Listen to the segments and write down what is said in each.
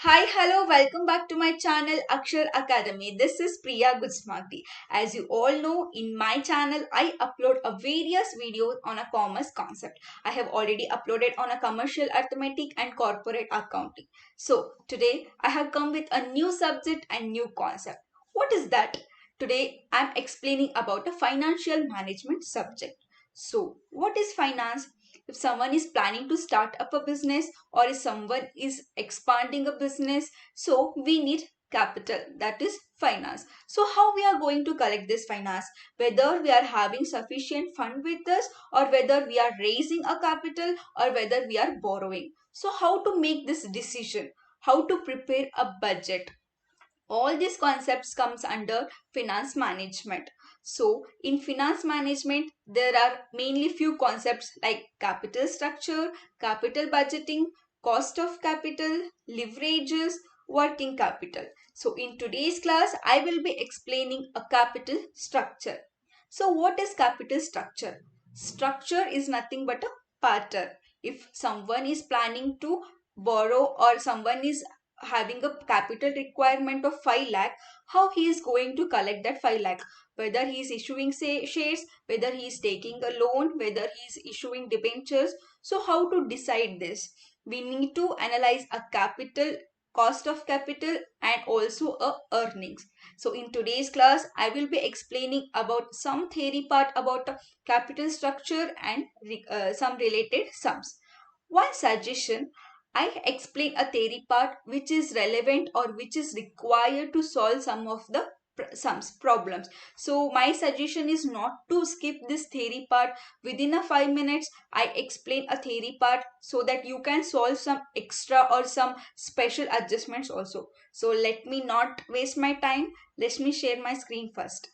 Hi, hello, welcome back to my channel Akshar Academy. This is Priya Gudsmati. As you all know, in my channel, I upload a various videos on a commerce concept. I have already uploaded on a commercial arithmetic and corporate accounting. So, today I have come with a new subject and new concept. What is that? Today I am explaining about a financial management subject. So, what is finance? If someone is planning to start up a business or if someone is expanding a business, so we need capital, that is finance. So how we are going to collect this finance, whether we are having sufficient fund with us or whether we are raising a capital or whether we are borrowing. So how to make this decision, how to prepare a budget, all these concepts comes under finance management. So in finance management there are mainly few concepts like capital structure, capital budgeting, cost of capital, leverages, working capital. So in today's class I will be explaining a capital structure. So what is capital structure? Structure is nothing but a pattern. If someone is planning to borrow or someone is having a capital requirement of 5 lakh, how he is going to collect that 5 lakh, whether he is issuing say shares, whether he is taking a loan, whether he is issuing debentures. So how to decide this? We need to analyze a capital, cost of capital, and also a earnings. So in today's class I will be explaining about some theory part about capital structure and some related sums. One suggestion, I explain a theory part which is relevant or which is required to solve some of the sums problems. So my suggestion is not to skip this theory part. Within a 5 minutes I explain a theory part so that you can solve some extra or some special adjustments also. So let me not waste my time. Let me share my screen first.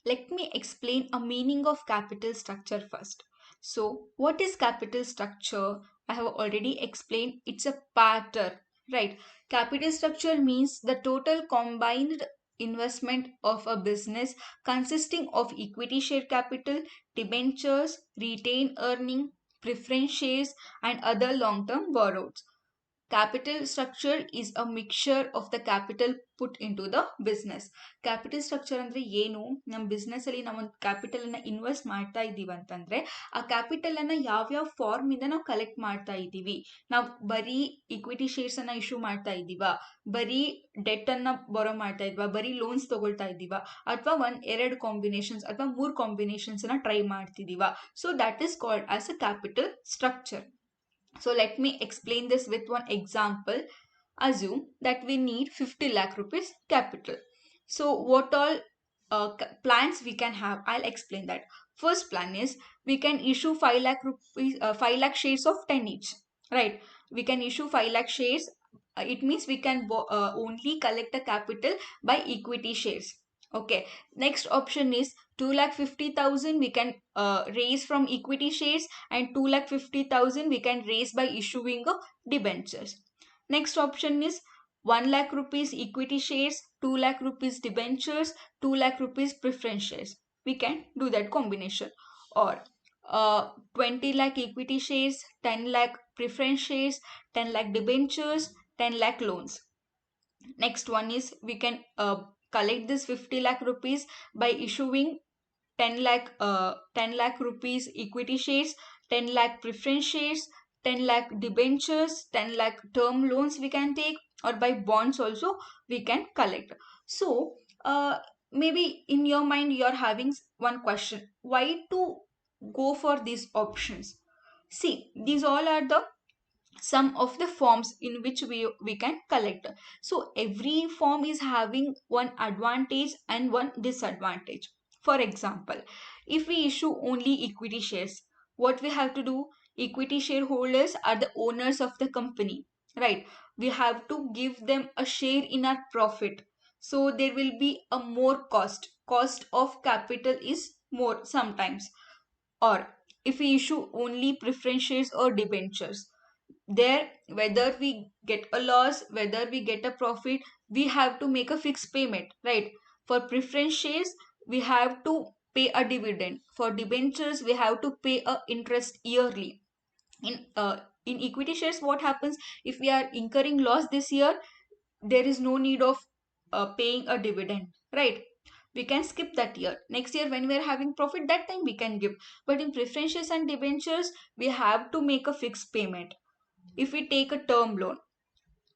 Let me explain a meaning of capital structure first. So, what is capital structure? I have already explained it's a pattern, right? Capital structure means the total combined investment of a business consisting of equity share capital, debentures, retained earning, preference shares, and other long term borrowed. Capital structure is a mixture of the capital put into the business. Capital structure ಅಂದ್ರೆ ಏನು, ನಮ್ಮ business ಅಲ್ಲಿ ನಾವು ಒಂದು capital ಅನ್ನ invest ಮಾಡ್ತಾ ಇದ್ದೀವಿ ಅಂತಂದ್ರೆ ಆ ಕ್ಯಾಪಿಟಲ್ ಅನ್ನ ಯಾವ್ಯಾವ ಫಾರ್ಮ್ ಇಂದ ನಾವು ಕಲೆಕ್ಟ್ ಮಾಡ್ತಾ ಇದ್ದೀವಿ. ನಾವು ಬರೀ ಇಕ್ವಿಟಿ ಶೇರ್ಸ್ ಅನ್ನ ಇಶ್ಯೂ ಮಾಡ್ತಾ ಇದ್ದೀವಾ, ಬರೀ ಡೆಟ್ ಅನ್ನ ಬರೋ ಮಾಡ್ತಾ ಇದ್ವಾ, ಬರೀ ಲೋನ್ಸ್ ತಗೊಳ್ತಾ ಇದ್ದೀವಾ, ಅಥವಾ ಎರಡು ಕಾಂಬಿನೇಷನ್ಸ್ ಅಥವಾ ಮೂರು ಕಾಂಬಿನೇಷನ್ಸ್ ಅನ್ನ ಟ್ರೈ ಮಾಡ್ತಿದೀವಾ. So that is called as a capital structure. So let me explain this with one example. Assume that we need 50 lakh rupees capital. So what all plans we can have, I'll explain that. First plan is we can issue 5 lakh rupees, 5 lakh shares of 10 each, right? We can issue 5 lakh shares. It means we can only collect the capital by equity shares. Okay. Next option is 2,50,000 we can raise from equity shares, and 2,50,000 we can raise by issuing debentures. Next option is 1 lakh rupees equity shares, 2 lakh rupees debentures, 2 lakh rupees preference shares. We can do that combination. Or 20 lakh equity shares, 10 lakh preference shares, 10 lakh debentures, 10 lakh loans. Next one is we can collect this 50 lakh rupees by issuing 10 lakh rupees equity shares, 10 lakh preference shares, 10 lakh debentures, 10 lakh term loans we can take, or by bonds also we can collect. So maybe in your mind you're having one question, why to go for these options? See, these all are the some of the forms in which we can collect. So every form is having one advantage and one disadvantage. For example, if we issue only equity shares, what we have to do? Equity shareholders are the owners of the company, right? We have to give them a share in our profit. So there will be a more cost of capital is more sometimes. Or if we issue only preference shares or debentures, there whether we get a loss, whether we get a profit, we have to make a fixed payment, right? For preference shares we have to pay a dividend. For debentures we have to pay a interest yearly. In in equity shares what happens, if we are incurring loss this year, there is no need of paying a dividend, right? We can skip that year. Next year when we are having profit, that time we can give. But in preference shares and debentures, we have to make a fixed payment. If we take a term loan,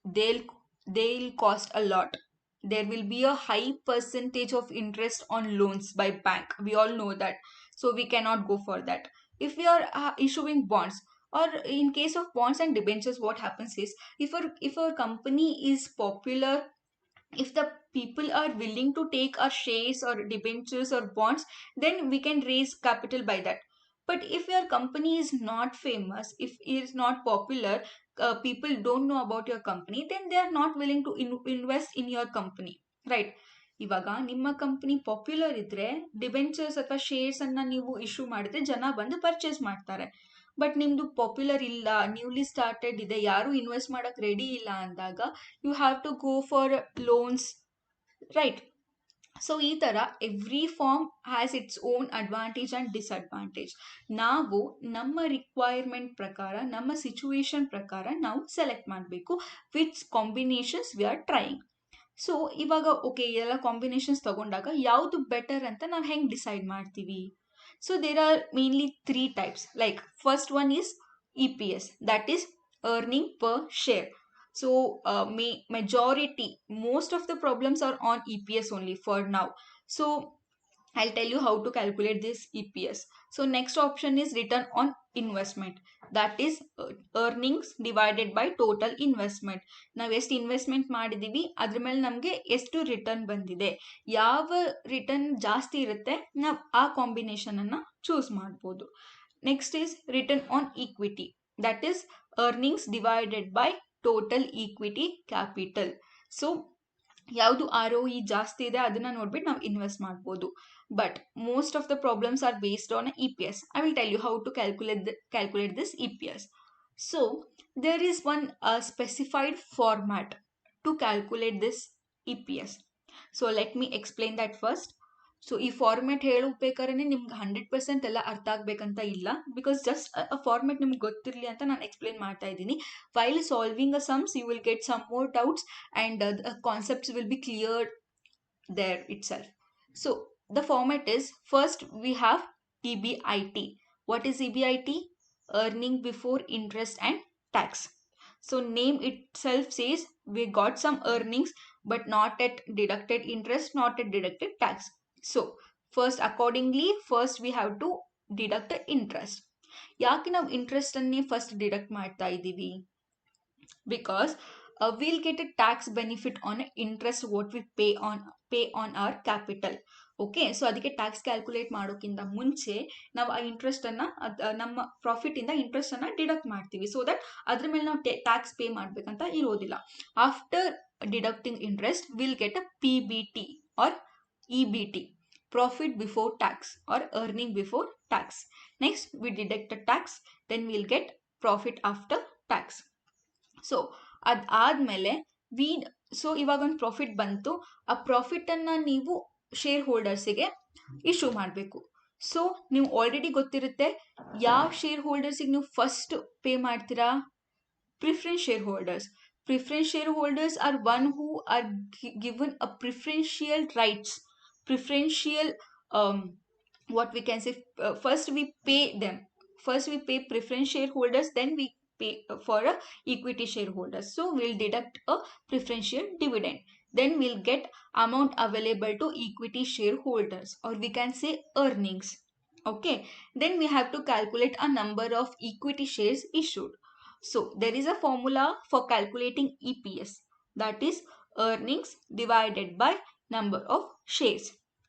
they'll they'll cost a lot. There will be a high percentage of interest on loans by bank, we all know that. So we cannot go for that. If we are issuing bonds, or in case of bonds and debentures, what happens is, if our company is popular, if the people are willing to take our shares or debentures or bonds, then we can raise capital by that. But if your company is not famous, if it is not popular, people don't know about your company, then they are not willing to invest in your company, right? ಇವಾಗ ನಿಮ್ಮ company popular ಇದ್ರೆ debentures ಅಥವಾ shares ಅನ್ನ ನೀವು issue ಮಾಡಿದ್ರೆ ಜನ ಬಂದು purchase ಮಾಡ್ತಾರೆ. ಬಟ್ ನಿಮ್ದು ಪಾಪ್ಯುಲರ್ ಇಲ್ಲ, ನ್ಯೂಲಿ ಸ್ಟಾರ್ಟೆಡ್ ಇದೆ, ಯಾರು ಇನ್ವೆಸ್ಟ್ ಮಾಡಕ್ ರೆಡಿ ಇಲ್ಲ ಅಂದಾಗ you have to go for loans, right? So ಈ ತರ every form has its own advantage and disadvantage. ನಾವು ನಮ್ಮ ರಿಕ್ವೈರ್ಮೆಂಟ್ ಪ್ರಕಾರ, ನಮ್ಮ ಸಿಚುವೇಶನ್ ಪ್ರಕಾರ ನಾವು ಸೆಲೆಕ್ಟ್ ಮಾಡಬೇಕು which combinations we are trying. So ಇವಾಗ ಓಕೆ, ಎಲ್ಲ ಕಾಂಬಿನೇಷನ್ಸ್ ತಗೊಂಡಾಗ ಯಾವುದು ಬೆಟರ್ ಅಂತ ನಾವು ಹೆಂಗ್ ಡಿಸೈಡ್ ಮಾಡ್ತೀವಿ? So there are mainly three types. Like first one is EPS, that is earning per share. So majority, most of the problems are on EPS only for now. So I'll tell you how to calculate this EPS. So next option is return on investment. That is earnings divided by total investment. ನಾವು ಎಷ್ಟು investment ಮಾಡಿದೀವಿ ಅದ್ರ ಮೇಲೆ ನಮಗೆ ಎಷ್ಟು return ಬಂದಿದೆ. ಯಾವ return ಜಾಸ್ತಿ ಇರುತ್ತೆ ನಾವು ಆ ಕಾಂಬಿನೇಷನ್ ಅನ್ನ ಚೂಸ್ ಮಾಡ್ಬೋದು. Next is return on equity. That is earnings divided by total equity capital. So ಯಾವುದು ROE ಜಾಸ್ತಿ ಇದೆ ಅದನ್ನ ನೋಡ್ಬಿಟ್ಟು ನಾವು ಇನ್ವೆಸ್ಟ್ ಮಾಡ್ಬೋದು. But most of the problems are based on EPS. I will tell you how to calculate this EPS. So there is one specified format to calculate this EPS. So let me explain that first. So ಈ format ಹೇಳಬೇಕಾದ್ರೆ ನಿಮ್ಗೆ 100% ಎಲ್ಲ ಅರ್ಥ ಆಗ್ಬೇಕಂತ ಇಲ್ಲ, because just format ನಿಮ್ಗೆ ಗೊತ್ತಿರಲಿ ಅಂತ ನಾನು ಎಕ್ಸ್ಪ್ಲೇನ್ ಮಾಡ್ತಾ ಇದ್ದೀನಿ. While solving a sums you will get some more doubts and concepts will be cleared there itself. So the format is, first we have EBIT. What is EBIT? Earning before interest and tax. So name itself says we got some earnings but not at deducted interest, not at deducted tax. So first accordingly, first we have to deduct the interest. ಯಾಕೆ ನಾವು interest ಅನ್ನೇ first deduct ಮಾಡ್ತಾ ಇದ್ದೀವಿ? Because we'll get a tax benefit on interest what we pay on our capital. Okay, so ಅದಕ್ಕೆ tax calculate ಮಾಡೋಕ್ಕಿಂತ ಮುಂಚೆ ನಾವು ಆ ಇಂಟ್ರೆಸ್ಟ್ ಅನ್ನ ನಮ್ಮ ಪ್ರಾಫಿಟ್ ಇಂದ ಇಂಟ್ರೆಸ್ಟ್ ಅನ್ನ ಡಿಡಕ್ಟ್ ಮಾಡ್ತೀವಿ, ಸೊ ದಟ್ ಅದ್ರ ಮೇಲೆ ನಾವು ಟ್ಯಾಕ್ಸ್ ಪೇ ಮಾಡ್ಬೇಕಂತ ಇರೋದಿಲ್ಲ. After deducting interest will get a PBT or EBT, profit before tax or earning before tax. Next we deduct the tax, then we'll get profit after tax. So ಅದಾದ್ಮೇಲೆ so ಇವಾಗ ಒಂದು profit ಬಂತು, ಆ profit ಅನ್ನ ನೀವು share ಹೋಲ್ಡರ್ಸಿಗೆ issue ಮಾಡಬೇಕು. So ನೀವು already ಗೊತ್ತಿರುತ್ತೆ ಯಾವ ಶೇರ್ ಹೋಲ್ಡರ್ಸಿಗೆ ನೀವು ಫಸ್ಟ್ ಪೇ ಮಾಡ್ತೀರಾ? Preference share holders. Preference shareholders are one who are given a preferential rights, preferential what we can say, first we pay them, first we pay preference shareholders, then we pay for a equity shareholders. So we'll deduct a preferential dividend, then we'll get amount available to equity shareholders, or we can say earnings. Okay, then we have to calculate a number of equity shares issued. So there is a formula for calculating EPS, that is earnings divided by number of shares.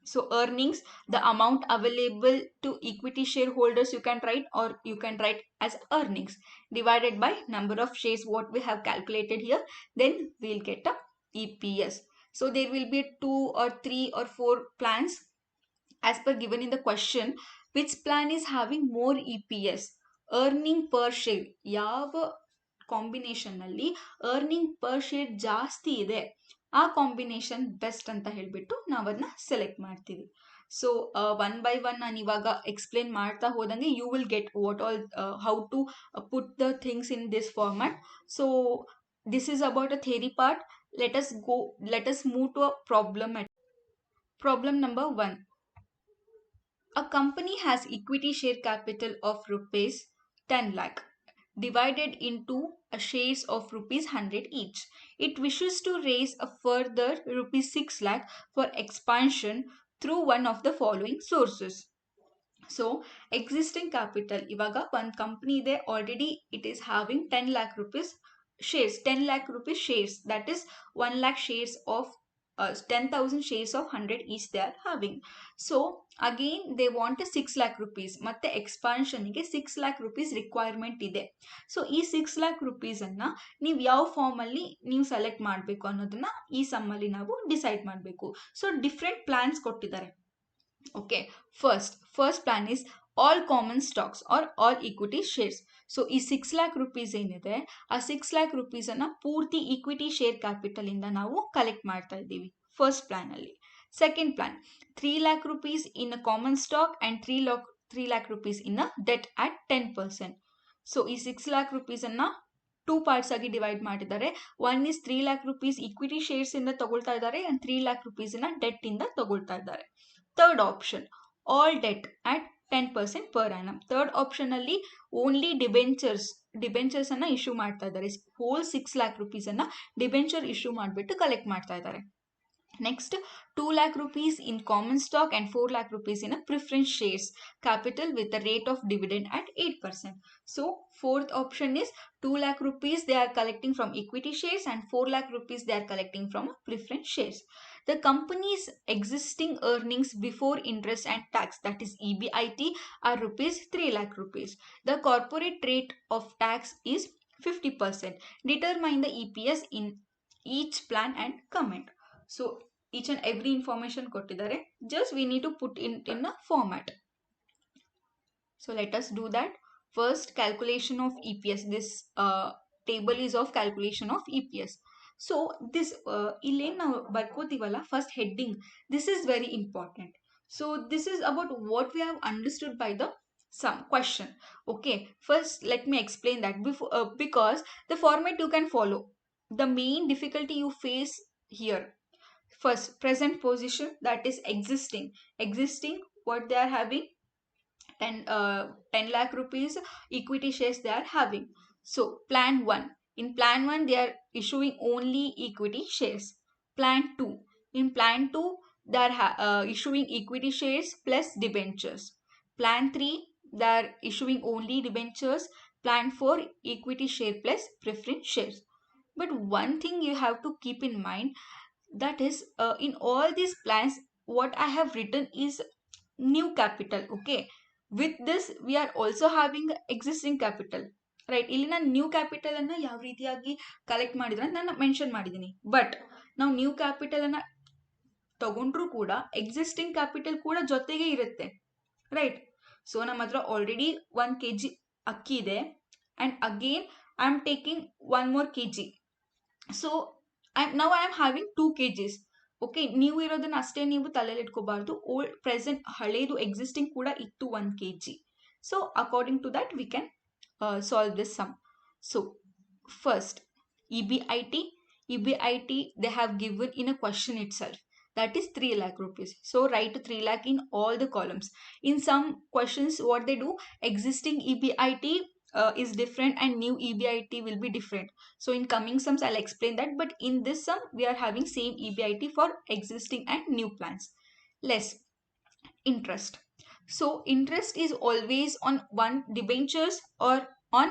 So earnings, the amount available to equity shareholders you can write, or you can write as earnings, divided by number of shares what we have calculated here, then we'll get a EPS. So there will be 2 or 3 or 4 plans as per given in the question. Which plan is having more EPS? Earning per share, ಯಾವ combination ನಲ್ಲಿ earning per share ಜಾಸ್ತಿ ಇದೆ ಆ combination best ಅಂತ ಹೇಳ್ಬಿಟ್ಟು ನಾವು ಅದನ್ನ select ಮಾಡ್ತೀವಿ. ಸೊ ಒನ್ ಬೈ ಒನ್ ನಾನು ಇವಾಗ ಎಕ್ಸ್ಪ್ಲೇನ್ ಮಾಡ್ತಾ ಹೋದಂಗೆ you will get what all how to put the things in this format. So this is about a theory part. Let us move to a problem. Problem number 1. A company has equity share capital of rupees 10 lakh divided into a shares of rupees 100 each. It wishes to raise a further rupees 6 lakh for expansion through one of the following sources. So existing capital, ivaga one company there already it is having 10 lakh rupees shares, 10 lakh rupees shares, that is 1 lakh shares of 10,000 shares of 100 each they are having. So again they want a 6 lakh rupees ಮತ್ತೆ expansion ಗೆ 6 lakh rupees requirement ಇದೆ. So ಈ 6 lakh rupees ಅನ್ನ ನೀವು ಯಾವ form ಅಲ್ಲಿ ನೀವು select ಮಾಡಬೇಕು ಅನ್ನೋದನ್ನ ಈ ಸಮ್ ಅಲ್ಲಿ ನಾವು ಡಿಸೈಡ್ ಮಾಡಬೇಕು. ಸೊ ಡಿಫ್ರೆಂಟ್ ಪ್ಲಾನ್ಸ್ ಕೊಟ್ಟಿದ್ದಾರೆ. Okay, first plan is all common stocks or all equity shares. So ಈ 6 lakh rupees ಏನಿದೆ ಆ 6 lakh rupees ಅನ್ನ ಪೂರ್ತಿ ಈಕ್ವಿಟಿ ಶೇರ್ ಕ್ಯಾಪಿಟಲ್ ಇಂದ ನಾವು ಕಲೆಕ್ಟ್ ಮಾಡ್ತಾ ಇದ್ದೀವಿ ಫಸ್ಟ್ ಪ್ಲಾನ್ ಅಲ್ಲಿ. Second plan 3 lakh rupees in a common stock and 3 lakh rupees in a debt at 10%. So ಈ 6 lakh rupees ಅನ್ನ ಟೂ ಪಾರ್ಟ್ಸ್ ಆಗಿ ಡಿವೈಡ್ ಮಾಡಿದ್ದಾರೆ. One is 3 lakh rupees equity shares ಇಂದ ತಗೊಳ್ತಾ ಇದ್ದಾರೆ ಅಂಡ್ 3 lakh rupees ನ debt ಇಂದ ತಗೊಳ್ತಾ ಇದ್ದಾರೆ. Third option, all debt at 10% per annum. Third option ಅಲ್ಲಿ ಓನ್ಲಿ ಡಿಬೆಂಚರ್ಸ್ ಅನ್ನ ಇಶ್ಯೂ ಮಾಡ್ತಾ ಇದ್ದಾರೆ. ಹೋಲ್ 6 lakh rupees ಅನ್ನ ಡಿಬೆಂಚರ್ ಇಶ್ಯೂ ಮಾಡಿಬಿಟ್ಟು ಕಲೆಕ್ಟ್ ಮಾಡ್ತಾ ಇದ್ದಾರೆ. Next, 2 lakh rupees in common stock and 4 lakh rupees in a preference shares capital with a rate of dividend at 8%. So fourth option is 2 lakh rupees they are collecting from equity shares and 4 lakh rupees they are collecting from preference shares. The company's existing earnings before interest and tax, that is EBIT, are rupees 3 lakh rupees. The corporate rate of tax is 50%. Determine the EPS in each plan and comment. So each and every information kottidare, just we need to put in a format. So let us do that. First, calculation of EPS. This table is of calculation of EPS. So this illen now barkotivalla first heading, this is very important. So this is about what we have understood by the some question. Okay, first let me explain that before because the format you can follow. The main difficulty you face here, first present position, that is existing what they are having, 10 lakh rupees equity shares they are having. So plan 1, in plan 1 they are issuing only equity shares. Plan 2, in plan 2 they are issuing equity shares plus debentures. Plan 3 they are issuing only debentures. Plan 4 equity share plus preference shares. But one thing you have to keep in mind, that is in all these plans what I have written is new capital. Okay, with this we are also having existing capital, right? ಇಲ್ಲಿ ನಾನು new capital ಅನ್ನ ಯಾವ ರೀತಿಯಾಗಿ collect ಮಾಡಿದ್ರೆ ನಾನು mention ಮಾಡಿದ್ದೀನಿ. But ನಾವು new capital ಅನ್ನ ತಗೊಂಡ್ರು ಕೂಡ ಎಕ್ಸಿಸ್ಟಿಂಗ್ ಕ್ಯಾಪಿಟಲ್ ಕೂಡ ಜೊತೆಗೆ ಇರುತ್ತೆ, ರೈಟ್? ಸೊ ನಮ್ಮ ಹತ್ರ ಆಲ್ರೆಡಿ 1 kg ಅಕ್ಕಿ ಇದೆ and again I am taking 1 more kg. So now I am having 2 kgs. Okay, ನೀವು ಇರೋದನ್ನ ಅಷ್ಟೇ ನೀವು ತಲೆಯಲ್ಲಿ ಇಟ್ಕೋಬಾರ್ದು. ಓಲ್ಡ್ ಪ್ರೆಸೆಂಟ್ ಹಳೇದು ಎಕ್ಸಿಸ್ಟಿಂಗ್ ಕೂಡ ಇತ್ತು 1 kg. So according to that we can solve this sum. So first EBIT they have given in a question itself, that is 3 lakh rupees. So write 3 lakh in all the columns. In some questions what they do, existing EBIT is different and new EBIT will be different. So in coming sums I'll explain that, but in this sum we are having same EBIT for existing and new plans. Less interest. So interest is always on one debentures or on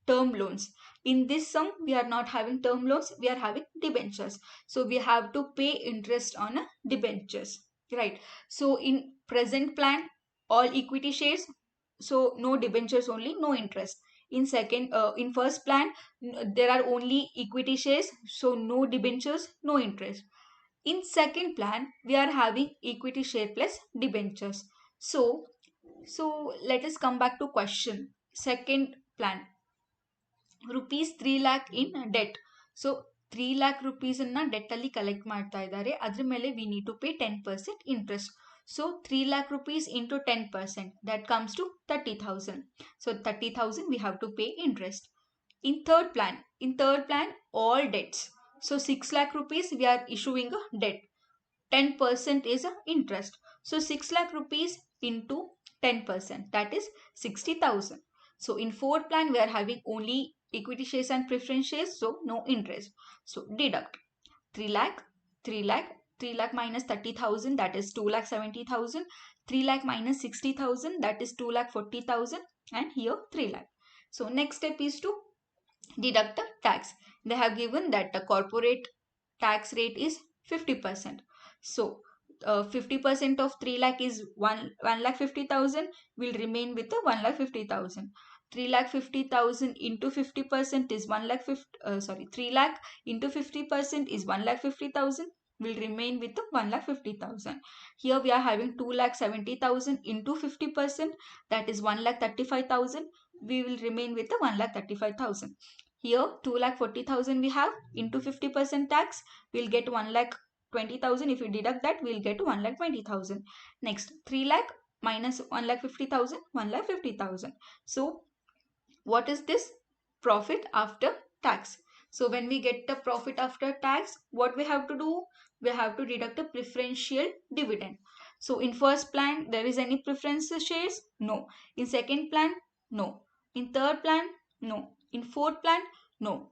term loans. In this sum we are not having term loans, we are having debentures. So we have to pay interest on debentures, right? So in present plan all equity shares, so no debentures only, no interest. In first plan there are only equity shares, so no debentures, no interest. In second plan we are having equity share plus debentures. So let us come back to question. Second plan, rupees 3 lakh in debt. So 3 lakh rupees ಅನ್ನ debt ಅಲ್ಲಿ collect ಮಾಡ್ತಾ ಇದ್ದಾರೆ, ಅದ್ರ ಮೇಲೆ we need to pay 10% interest. So 3 lakh rupees into 10%, that comes to 30,000. So 30,000 we have to pay interest. In third plan, all debts. So 6 lakh rupees we are issuing a debt. 10% is a interest. So 6 lakh rupees into 10%, that is 60,000. So in fourth plan we are having only equity shares and preference shares, so no interest. So deduct 3 lakh, 3 lakh, 3 lakh minus 30,000, that is 2 lakh 70,000. 3 lakh minus 60,000, that is 2 lakh 40,000, and here 3 lakh. So next step is to deduct the tax. They have given that the corporate tax rate is 50%. So 50% of 3 lakh is 1 lakh 50,000, will remain with the 1 lakh 50,000. 3 lakh 50,000 into 50% is 1 lakh 3 lakh into 50% is 1 lakh 50,000, will remain with the 1 lakh 50,000. Here we are having 2 lakh 70,000 into 50%, that is 1 lakh 35,000, we will remain with the 1 lakh 35,000. Here 2 lakh 40,000 we have, into 50% tax, we'll get 1 lakh 20,000. If we deduct that, we'll get 1 lakh 20,000. Next 3 lakh minus 1 lakh 50,000, 1 lakh 50,000. So what is this? Profit after tax. So when we get the profit after tax, what we have to do? We have to deduct a preferential dividend. So in first plan, there is any preference shares? No. In second plan? No. In third plan? No. In fourth plan? No.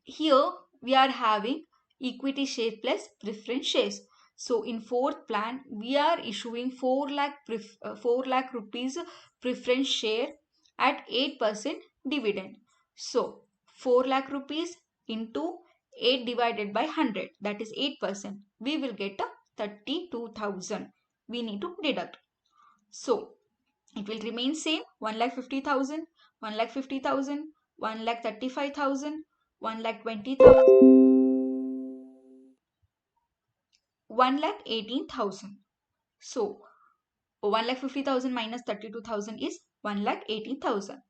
Here we are having equity share plus preference shares. So in fourth plan, we are issuing 4 lakh rupees preference share at 8% dividend. So 4 lakh rupees into 8 divided by 100, that is 8%. We will get a 32,000. We need to deduct. So it will remain same, 1 lakh 50,000, 1 lakh 50,000, 1 lakh 35,000, 1 lakh 20,000, 1 lakh 18,000. So 1 lakh 50,000 minus 32,000 is 1 lakh 18,000.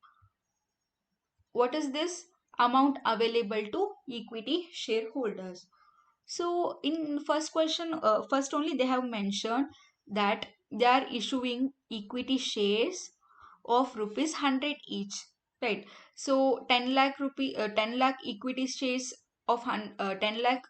What is this? Amount available to equity shareholders. So in first question, first only they have mentioned that they are issuing equity shares of rupees 100 each, right? So 10 lakh rupee, 10 lakh equity shares of 10 lakh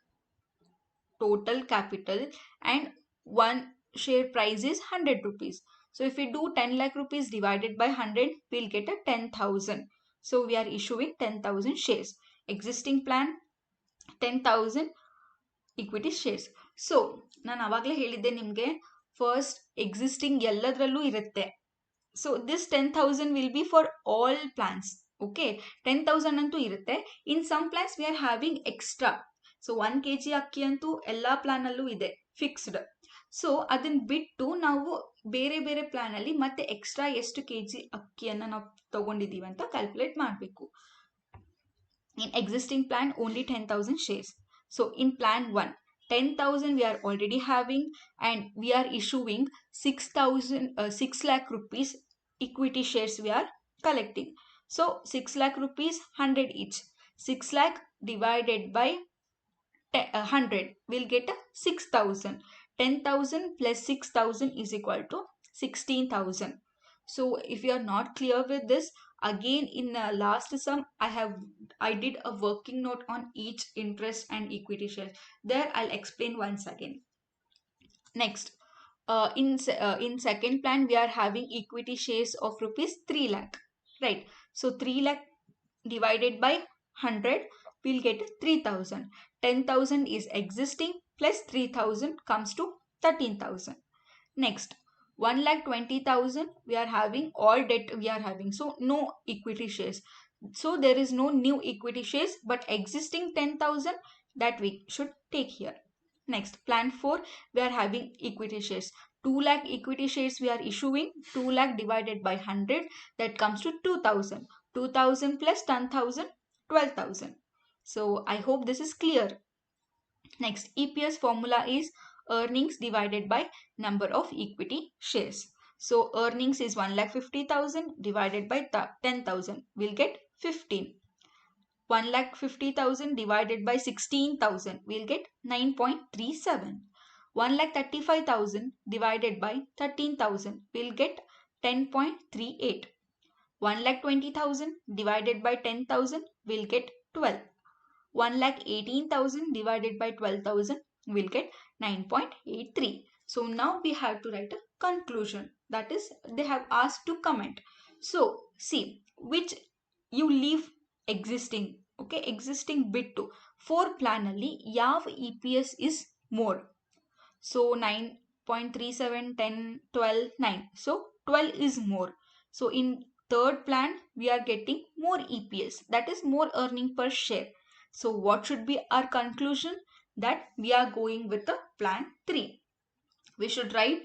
total capital, and one share price is 100 rupees. So if we do 10 lakh rupees divided by 100, we'll get a 10,000. So we are issuing 10,000 shares. Existing plan 10,000 equity shares. So ನಾನು ಅವಾಗಲೇ ಹೇಳಿದ್ದೆ ನಿಮಗೆ, first existing ಎಲ್ಲದರಲ್ಲೂ ಇರುತ್ತೆ. So this 10,000 will be for all plans. Okay, 10,000 ಅಂತೂ ಇರುತ್ತೆ. In some plans we are having extra. So 1 kg ಅಕ್ಕಿ ಅಂತೂ ಎಲ್ಲ ಪ್ಲಾನಲ್ಲೂ ಇದೆ, ಫಿಕ್ಸ್ಡ್. ಸೊ ಅದನ್ನ ಬಿಟ್ಟು ನಾವು ಬೇರೆ ಬೇರೆ ಪ್ಲಾನ್ ಅಲ್ಲಿ ಮತ್ತೆ ಎಕ್ಸ್ಟ್ರಾ ಎಷ್ಟು kg ಅಕ್ಕಿಯನ್ನು ನಾವು ತಗೊಂಡಿದ್ದೀವಿ ಅಂತ ಕ್ಯಾಲ್ಕುಲೇಟ್ ಮಾಡಬೇಕು. In existing plan, only 10,000 shares. So in plan 1, 10,000 we are already having, and we are issuing 6 lakh rupees equity shares we are collecting. So 6 lakh rupees 100 each. 6 lakh divided by 100 will get 6,000. 10,000 plus 6,000 is equal to 16,000. So if you are not clear with this, again in last sum I did a working note on each interest and equity shares. There I'll explain once again. Next, in second plan we are having equity shares of rupees 3 lakh, right? So 3 lakh divided by 100 we'll get 3,000. 10,000 is existing plus 3,000 comes to 13,000. Next, 1 lakh 20,000 we are having, all debt we are having, so no equity shares. So there is no new equity shares, but existing 10,000 that we should take here. Next, plan 4 we are having equity shares. 2 lakh equity shares we are issuing. 2 lakh divided by 100, that comes to 2,000. 2,000 plus 10,000, 12,000. So I hope this is clear. Next, EPS formula is earnings divided by number of equity shares. So earnings is 1,50,000 divided by 10,000. We'll get 15. 1,50,000 divided by 16,000. We'll get 9.37. 1,35,000 divided by 13,000 will get 10.38. 1,20,000 divided by 10,000 will get 12. 1,18,000 divided by 12,000 will get 9.83. So now we have to write a conclusion. That is, they have asked to comment. So see which you leave existing. Okay, existing bit to 4 plan alli yav EPS is more. So 9.37, 10, 12, 9. So 12 is more. So in third plan, we are getting more EPS. That is more earning per share. So what should be our conclusion? That we are going with the plan 3. We should write,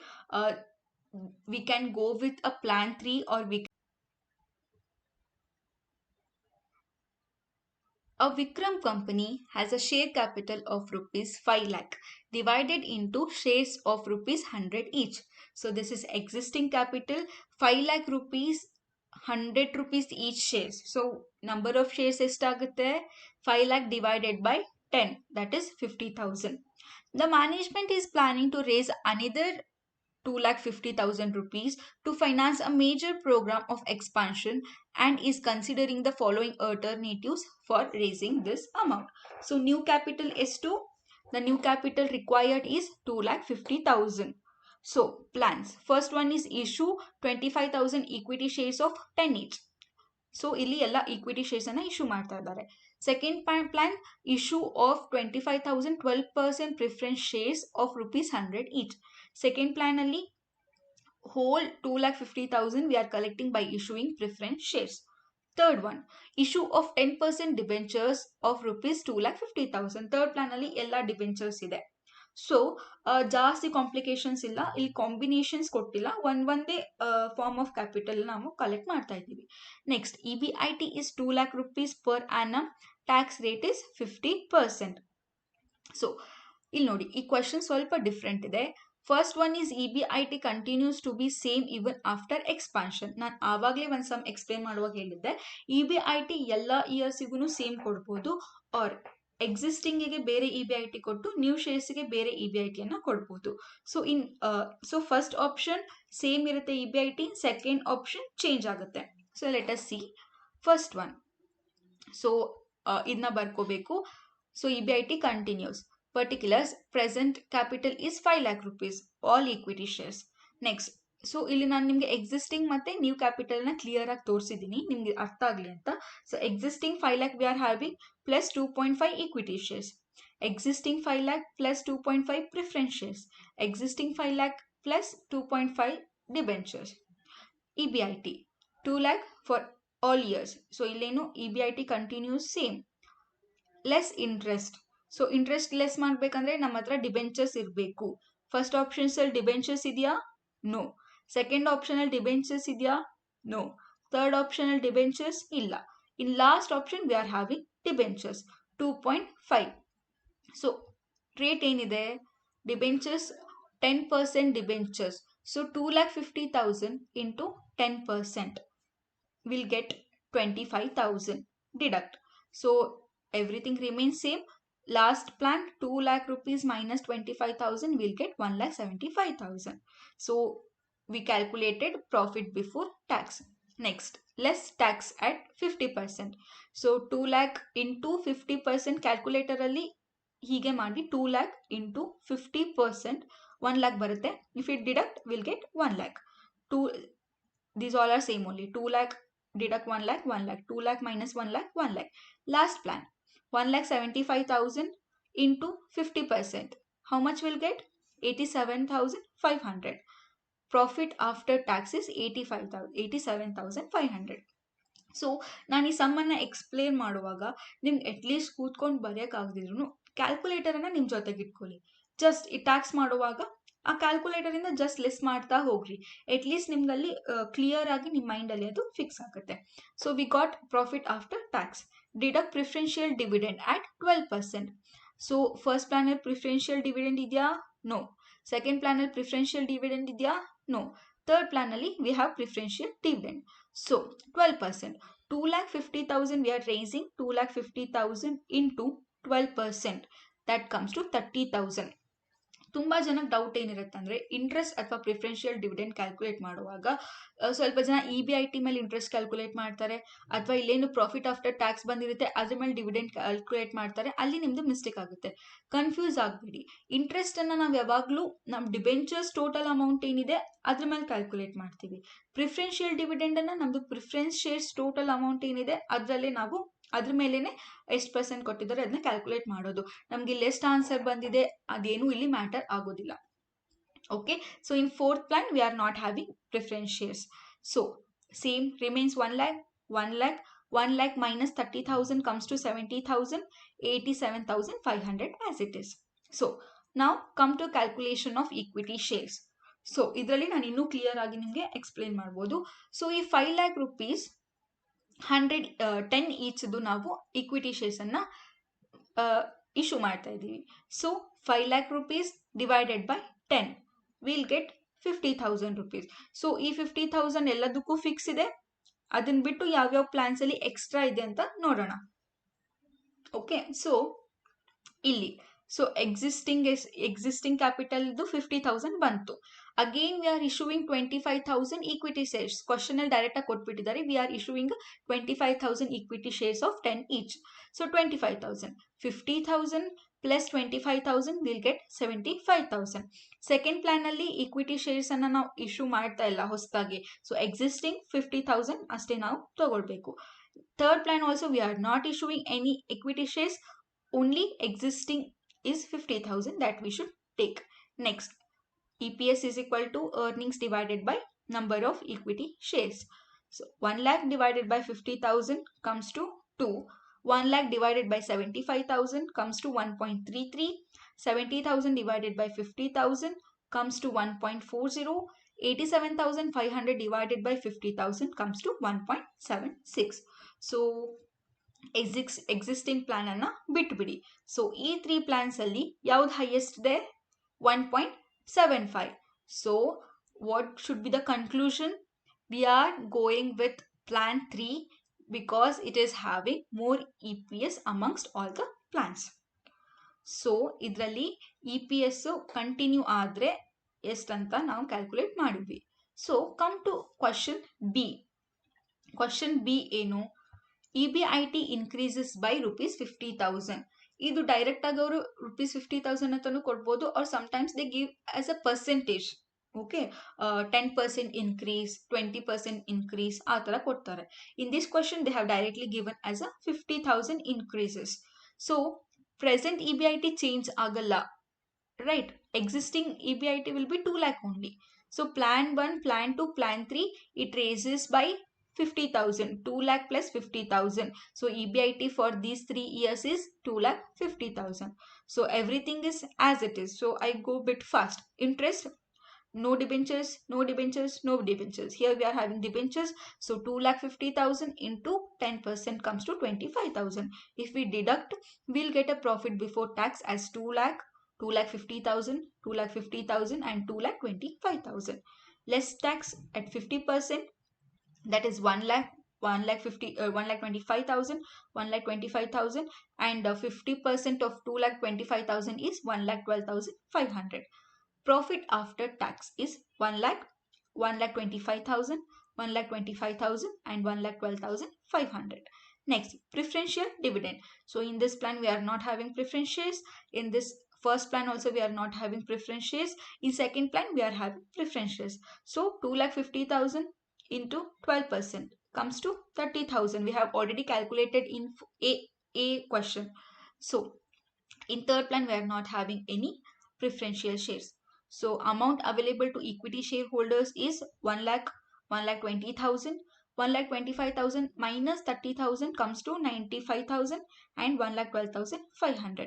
we can go with a plan 3, or a Vikram company has a share capital of rupees 5 lakh divided into shares of rupees 100 each. So this is existing capital 5 lakh rupees, 100 rupees each shares. So number of shares estaಗುತ್ತೆ 5 lakh divided by 10, that is 50,000. The management is planning to raise another 2,50,000 rupees to finance a major program of expansion and is considering the following alternatives for raising this amount. So new capital S2, the new capital required is 2,50,000. So plans. First one is issue 25,000 equity shares of 10 each. So ಇಲ್ಲಿ ಎಲ್ಲ equity shares ಅನ್ನ issue ಮಾಡ್ತಾ ಇದ್ದಾರೆ. Second plan issue of 25,000 12% preference shares of rupees 100 each. Second plan ಅಲ್ಲಿ whole 2,50,000 we are collecting by issuing preference shares. Third one, issue of 10% debentures of rupees 2,50,000. Third plan ಅಲ್ಲಿ ಎಲ್ಲ debentures ಇದೆ. So ಜಾಸ್ತಿ complications ಇಲ್ಲ, ಇಲ್ಲಿ combinations ಕೊಟ್ಟಿಲ್ಲ, ಒಂದೇ form of capital ನಾವು ಕಲೆಕ್ಟ್ ಮಾಡ್ತಾ ಇದ್ದೀವಿ. Next EBIT is 2 lakh rupees per annum, tax rate is 50%. So ಇಲ್ಲಿ ನೋಡಿ ಈ ಕ್ವಶನ್ ಸ್ವಲ್ಪ ಡಿಫ್ರೆಂಟ್ ಇದೆ. First one is EBIT continues to be same even after expansion. ನಾನು ಆವಾಗಲೇ ಒಂದು ಸಮ್ ಎಕ್ಸ್ಪ್ಲೇನ್ ಮಾಡುವಾಗ ಹೇಳಿದ್ದೆ, EBIT ಎಲ್ಲ ಇಯರ್ಸಿಗೂ ಸೇಮ್ ಕೊಡ್ಬೋದು, ಆರ್ ಎಕ್ಸಿಸ್ಟಿಂಗಿಗೆ ಬೇರೆ EBIT ಕೊಟ್ಟು ನ್ಯೂ ಶೇರ್ಸ್ಗೆ ಬೇರೆ EBIT ಅನ್ನ ಕೊಡ್ಬೋದು. ಸೊ ಫಸ್ಟ್ ಆಪ್ಷನ್ ಸೇಮ್ ಇರುತ್ತೆ EBIT, ಸೆಕೆಂಡ್ ಆಪ್ಷನ್ ಚೇಂಜ್ ಆಗುತ್ತೆ. So let us see first one. So ಇದನ್ನ ಬರ್ಕೋಬೇಕು. So EBIT continues. Particulars, present capital is 5 lakh rupees, all equity shares. Next, so ಇಲ್ಲಿ ನಾನು ನಿಮಗೆ ಎಕ್ಸಿಸ್ಟಿಂಗ್ ಮತ್ತೆ ನ್ಯೂ ಕ್ಯಾಪಿಟಲ್ನ ಕ್ಲಿಯರ್ ಆಗಿ ತೋರಿಸಿದ್ದೀನಿ ನಿಮಗೆ ಅರ್ಥ ಆಗಲಿ ಅಂತ. So existing 5 lakh we are having plus 2.5 equity shares, existing 5 lakh plus 2.5 preference shares, existing 5 lakh plus 2.5 debentures. EBIT 2 lakh for all years. So ಇಲ್ಲೇನು EBIT continues same. Less interest. So interest less ಮಾಡ್ಬೇಕಂದ್ರೆ ನಮ್ಮ ಹತ್ರ debentures ಇರಬೇಕು. First options ಅಲ್ಲಿ debentures ಇದೆಯಾ? No. Second option ಅಲ್ಲಿ debentures ಇದೆಯಾ? No. Third option ಅಲ್ಲಿ ಡಿಬೆಂಚರ್ಸ್ ಇಲ್ಲ. In last option V are having debentures 2.5. So rate ಏನಿದೆ? Debentures 10% debentures. So 2,50,000 into 10% will get 25,000 deduct. So everything remains same. Last plan 2 lakh rupees minus 25,000 will get 1,75,000. So we calculated profit before tax. Next, less tax at 50%. So 2 lakh into 50% calculator alli hige ಮಾಡಿ 2 lakh into 50% 1 lakh ಬರುತ್ತೆ. If it deduct we'll get 1 lakh. These all are same only. 2 lakh deduct 1 lakh, 1 lakh, 2 lakh minus 1 lakh, 1 lakh. Last plan 1,75,000 into 50%. How much will get? 87,500. Profit after tax is 87,500. So ನಾನು ಈ ಸಮ್ಮನ್ನು explain ಮಾಡುವಾಗ ನಿಮ್ಗೆ at least ಕೂತ್ಕೊಂಡು ಬರೆಯೋಕ್ಕಾಗದಿದ್ರು ಕ್ಯಾಲ್ಕುಲೇಟರನ್ನು ನಿಮ್ಮ ಜೊತೆಗೆ ಇಟ್ಕೊಳ್ಳಿ. Just ಈ tax ಮಾಡುವಾಗ ಆ ಕ್ಯಾಲ್ಕುಲೇಟರಿಂದ ಜಸ್ಟ್ ಲೆಸ್ ಮಾಡ್ತಾ ಹೋಗ್ರಿ. ಅಟ್ಲೀಸ್ಟ್ ನಿಮ್ಗಲ್ಲಿ ಕ್ಲಿಯರ್ ಆಗಿ ನಿಮ್ಮ ಮೈಂಡಲ್ಲಿ ಅದು ಫಿಕ್ಸ್ ಆಗುತ್ತೆ. So we got profit after tax. Deduct preferential dividend at 12%. So first ಪ್ಲಾನಲ್ಲಿ ಪ್ರಿಫರೆನ್ಷಿಯಲ್ ಡಿವಿಡೆಂಡ್ ಇದೆಯಾ? ನೋ. ಸೆಕೆಂಡ್ ಪ್ಲಾನಲ್ಲಿ ಪ್ರಿಫರೆನ್ಷಿಯಲ್ ಡಿವಿಡೆಂಡ್ ಇದೆಯಾ? ನೋ. ಥರ್ಡ್ ಪ್ಲಾನಲ್ಲಿ we have preferential dividend. So 12%. 2,50,000 we are raising. 2,50,000 into 12%. That comes to 30,000. ತುಂಬಾ ಜನಕ್ಕೆ doubt ಏನಿರುತ್ತೆ ಅಂದ್ರೆ interest ಅಥವಾ ಪ್ರಿಫರೆನ್ಷಿಯಲ್ ಡಿವಿಡೆಂಡ್ ಕ್ಯಾಲ್ಕುಲೇಟ್ ಮಾಡುವಾಗ ಸ್ವಲ್ಪ ಜನ EBIT ಮೇಲೆ ಇಂಟ್ರೆಸ್ಟ್ ಕ್ಯಾಲ್ಕುಲೇಟ್ ಮಾಡ್ತಾರೆ, ಅಥವಾ ಇಲ್ಲೇನು ಪ್ರಾಫಿಟ್ ಆಫ್ಟರ್ ಟ್ಯಾಕ್ಸ್ ಬಂದಿರುತ್ತೆ ಅದ್ರ ಮೇಲೆ ಡಿವಿಡೆಂಡ್ ಕ್ಯಾಲ್ಕುಲೇಟ್ ಮಾಡ್ತಾರೆ. ಅಲ್ಲಿ ನಿಮ್ದು ಮಿಸ್ಟೇಕ್ ಆಗುತ್ತೆ. ಕನ್ಫ್ಯೂಸ್ ಆಗಬೇಡಿ. ಇಂಟ್ರೆಸ್ಟ್ ಅನ್ನ ನಾವು ಯಾವಾಗಲೂ ನಮ್ಮ ಡಿಬೆಂಚರ್ಸ್ ಟೋಟಲ್ ಅಮೌಂಟ್ ಏನಿದೆ ಅದ್ರ ಮೇಲೆ ಕ್ಯಾಲ್ಕುಲೇಟ್ ಮಾಡ್ತೀವಿ. ಪ್ರಿಫರೆನ್ಷಿಯಲ್ ಡಿವಿಡೆಂಡ್ ಅನ್ನ ನಮ್ದು ಪ್ರಿಫರೆನ್ಸ್ ಶೇರ್ಸ್ ಟೋಟಲ್ ಅಮೌಂಟ್ ಏನಿದೆ ಅದರಲ್ಲೇ ನಾವು ಅದ್ರ ಮೇಲೆನೆ ಎಷ್ಟು ಪರ್ಸೆಂಟ್ ಕೊಟ್ಟಿದ್ದಾರೆ ಅದನ್ನ ಕ್ಯಾಲ್ಕುಲೇಟ್ ಮಾಡೋದು. ನಮ್ಗೆ ಇಲ್ಲಿ ಎಷ್ಟು ಆನ್ಸರ್ ಬಂದಿದೆ ಅದೇನು ಇಲ್ಲಿ ಮ್ಯಾಟರ್ ಆಗೋದಿಲ್ಲ. Okay, so in fourth plan we are not having preference shares. So same remains 1 lakh, 1 lakh, 1 lakh minus 30,000 comes to 70,000, 87,500 as it is. So now come to calculation of equity shares. So ಇದರಲ್ಲಿ ನಾನು ಇನ್ನೂ clear ಆಗಿ ನಿಮಗೆ explain ಮಾಡ್ಬೋದು. So ಈ 5 lakh rupees 10 ಈಚ್ದು ನಾವು equity shares ಅನ್ನ issue ಮಾಡ್ತಾ ಇದ್ದೀವಿ. So 5 lakh rupees divided by 10 will get 50,000 rupees. So ಈ 50,000 ಎಲ್ಲದಕ್ಕೂ ಫಿಕ್ಸ್ ಇದೆ. ಅದನ್ನ ಬಿಟ್ಟು ಯಾವ್ಯಾವ ಪ್ಲಾನ್ಸ್ ಅಲ್ಲಿ ಎಕ್ಸ್ಟ್ರಾ ಇದೆ ಅಂತ ನೋಡೋಣ. ಓಕೆ, ಸೊ ಇಲ್ಲಿ ಸೊ ಎಕ್ಸಿಸ್ಟಿಂಗ್ ಕ್ಯಾಪಿಟಲ್ 50,000 ಬಂತು. Again we are issuing 25,000 equity shares. Question ಅಲ್ಲಿ ಡೈರೆಕ್ಟ್ ಆಗಿ ಕೊಟ್ಬಿಟ್ಟಿದ್ದಾರೆ. We are issuing 25,000 equity shares of 10 each. So 25,000, 50,000 plus 25,000 will get 75,000. Second plan ಅಲ್ಲಿ ಈಕ್ವಿಟಿ ಶೇರ್ಸ್ ಅನ್ನ ನಾವು ಇಶ್ಯೂ ಮಾಡ್ತಾ ಇಲ್ಲ ಹೊಸದಾಗಿ. ಸೊ ಎಕ್ಸಿಸ್ಟಿಂಗ್ 50,000 ಅಷ್ಟೇ ನಾವು ತಗೊಳ್ಬೇಕು. Third plan also we are not issuing any equity shares, only existing is 50,000 that we should take. Next, EPS is equal to earnings divided by number of equity shares. So 1 lakh divided by 50,000 comes to 2. 1 lakh divided by 75,000 comes to 1.33. 70,000 divided by 50,000 comes to 1.40. 87,500 divided by 50,000 comes to 1.76. So existing plan ಅನ್ನ ಬಿಟ್ಬಿಡಿ. So ಈ 3 plants ಅಲ್ಲಿ ಯಾವ್ದು highest ಇದೆ? 1.75. So what should be the conclusion? We are going with plan 3 because it is having more EPS amongst all the plans. So ಇದರಲ್ಲಿ EPS continue ಆದ್ರೆ ಎಷ್ಟಂತ ನಾವು ಕ್ಯಾಲ್ಕುಲೇಟ್ ಮಾಡಿದ್ವಿ. So come to question B. Question B ಏನು? EBIT increases by rupees 50,000. ಇದು direct ಆಗಿ ಅವರು rupees 50,000 ಅಂತಾನು ಕೊಡ್ಬೋದು, or sometimes they give as a percentage. Okay, 10% increase, 20% increase ಆ ತರ ಕೊಡ್ತಾರೆ. In this question they have directly given as a 50,000 increases. So present EBIT change ಆಗಲ್ಲ, right? Existing EBIT will be 2 lakh only. So plan 1, plan 2, plan 3 it raises by 50,000, 2 lakh plus 50,000. So EBIT for these 3 years is 2,50,000. So everything is as it is. So I go bit fast. Interest, no debentures, no debentures, no debentures. Here we are having debentures. So 2,50,000 into 10% comes to 25,000. If we deduct, we'll get a profit before tax as 2 lakh, 2,50,000, 2,50,000 and 2,25,000. Less tax at 50%. That is 1 lakh, 1,25,000, 1,25,000 and 50% of 2,25,000 is 1,12,500. Profit after tax is 1 lakh, 1,25,000, 1,25,000 and 1,12,500. Next, preferential dividend. So in this plan we are not having preference shares. In this first plan also we are not having preference shares. In second plan we are having preference shares. So 2,50,000 into 12% comes to 30,000. We have already calculated in a question. So in third plan we are not having any preferential shares. So amount available to equity shareholders is 1 lakh, 1,20,000. 1,25,000 minus 30,000 comes to 95,000 and 1,12,500.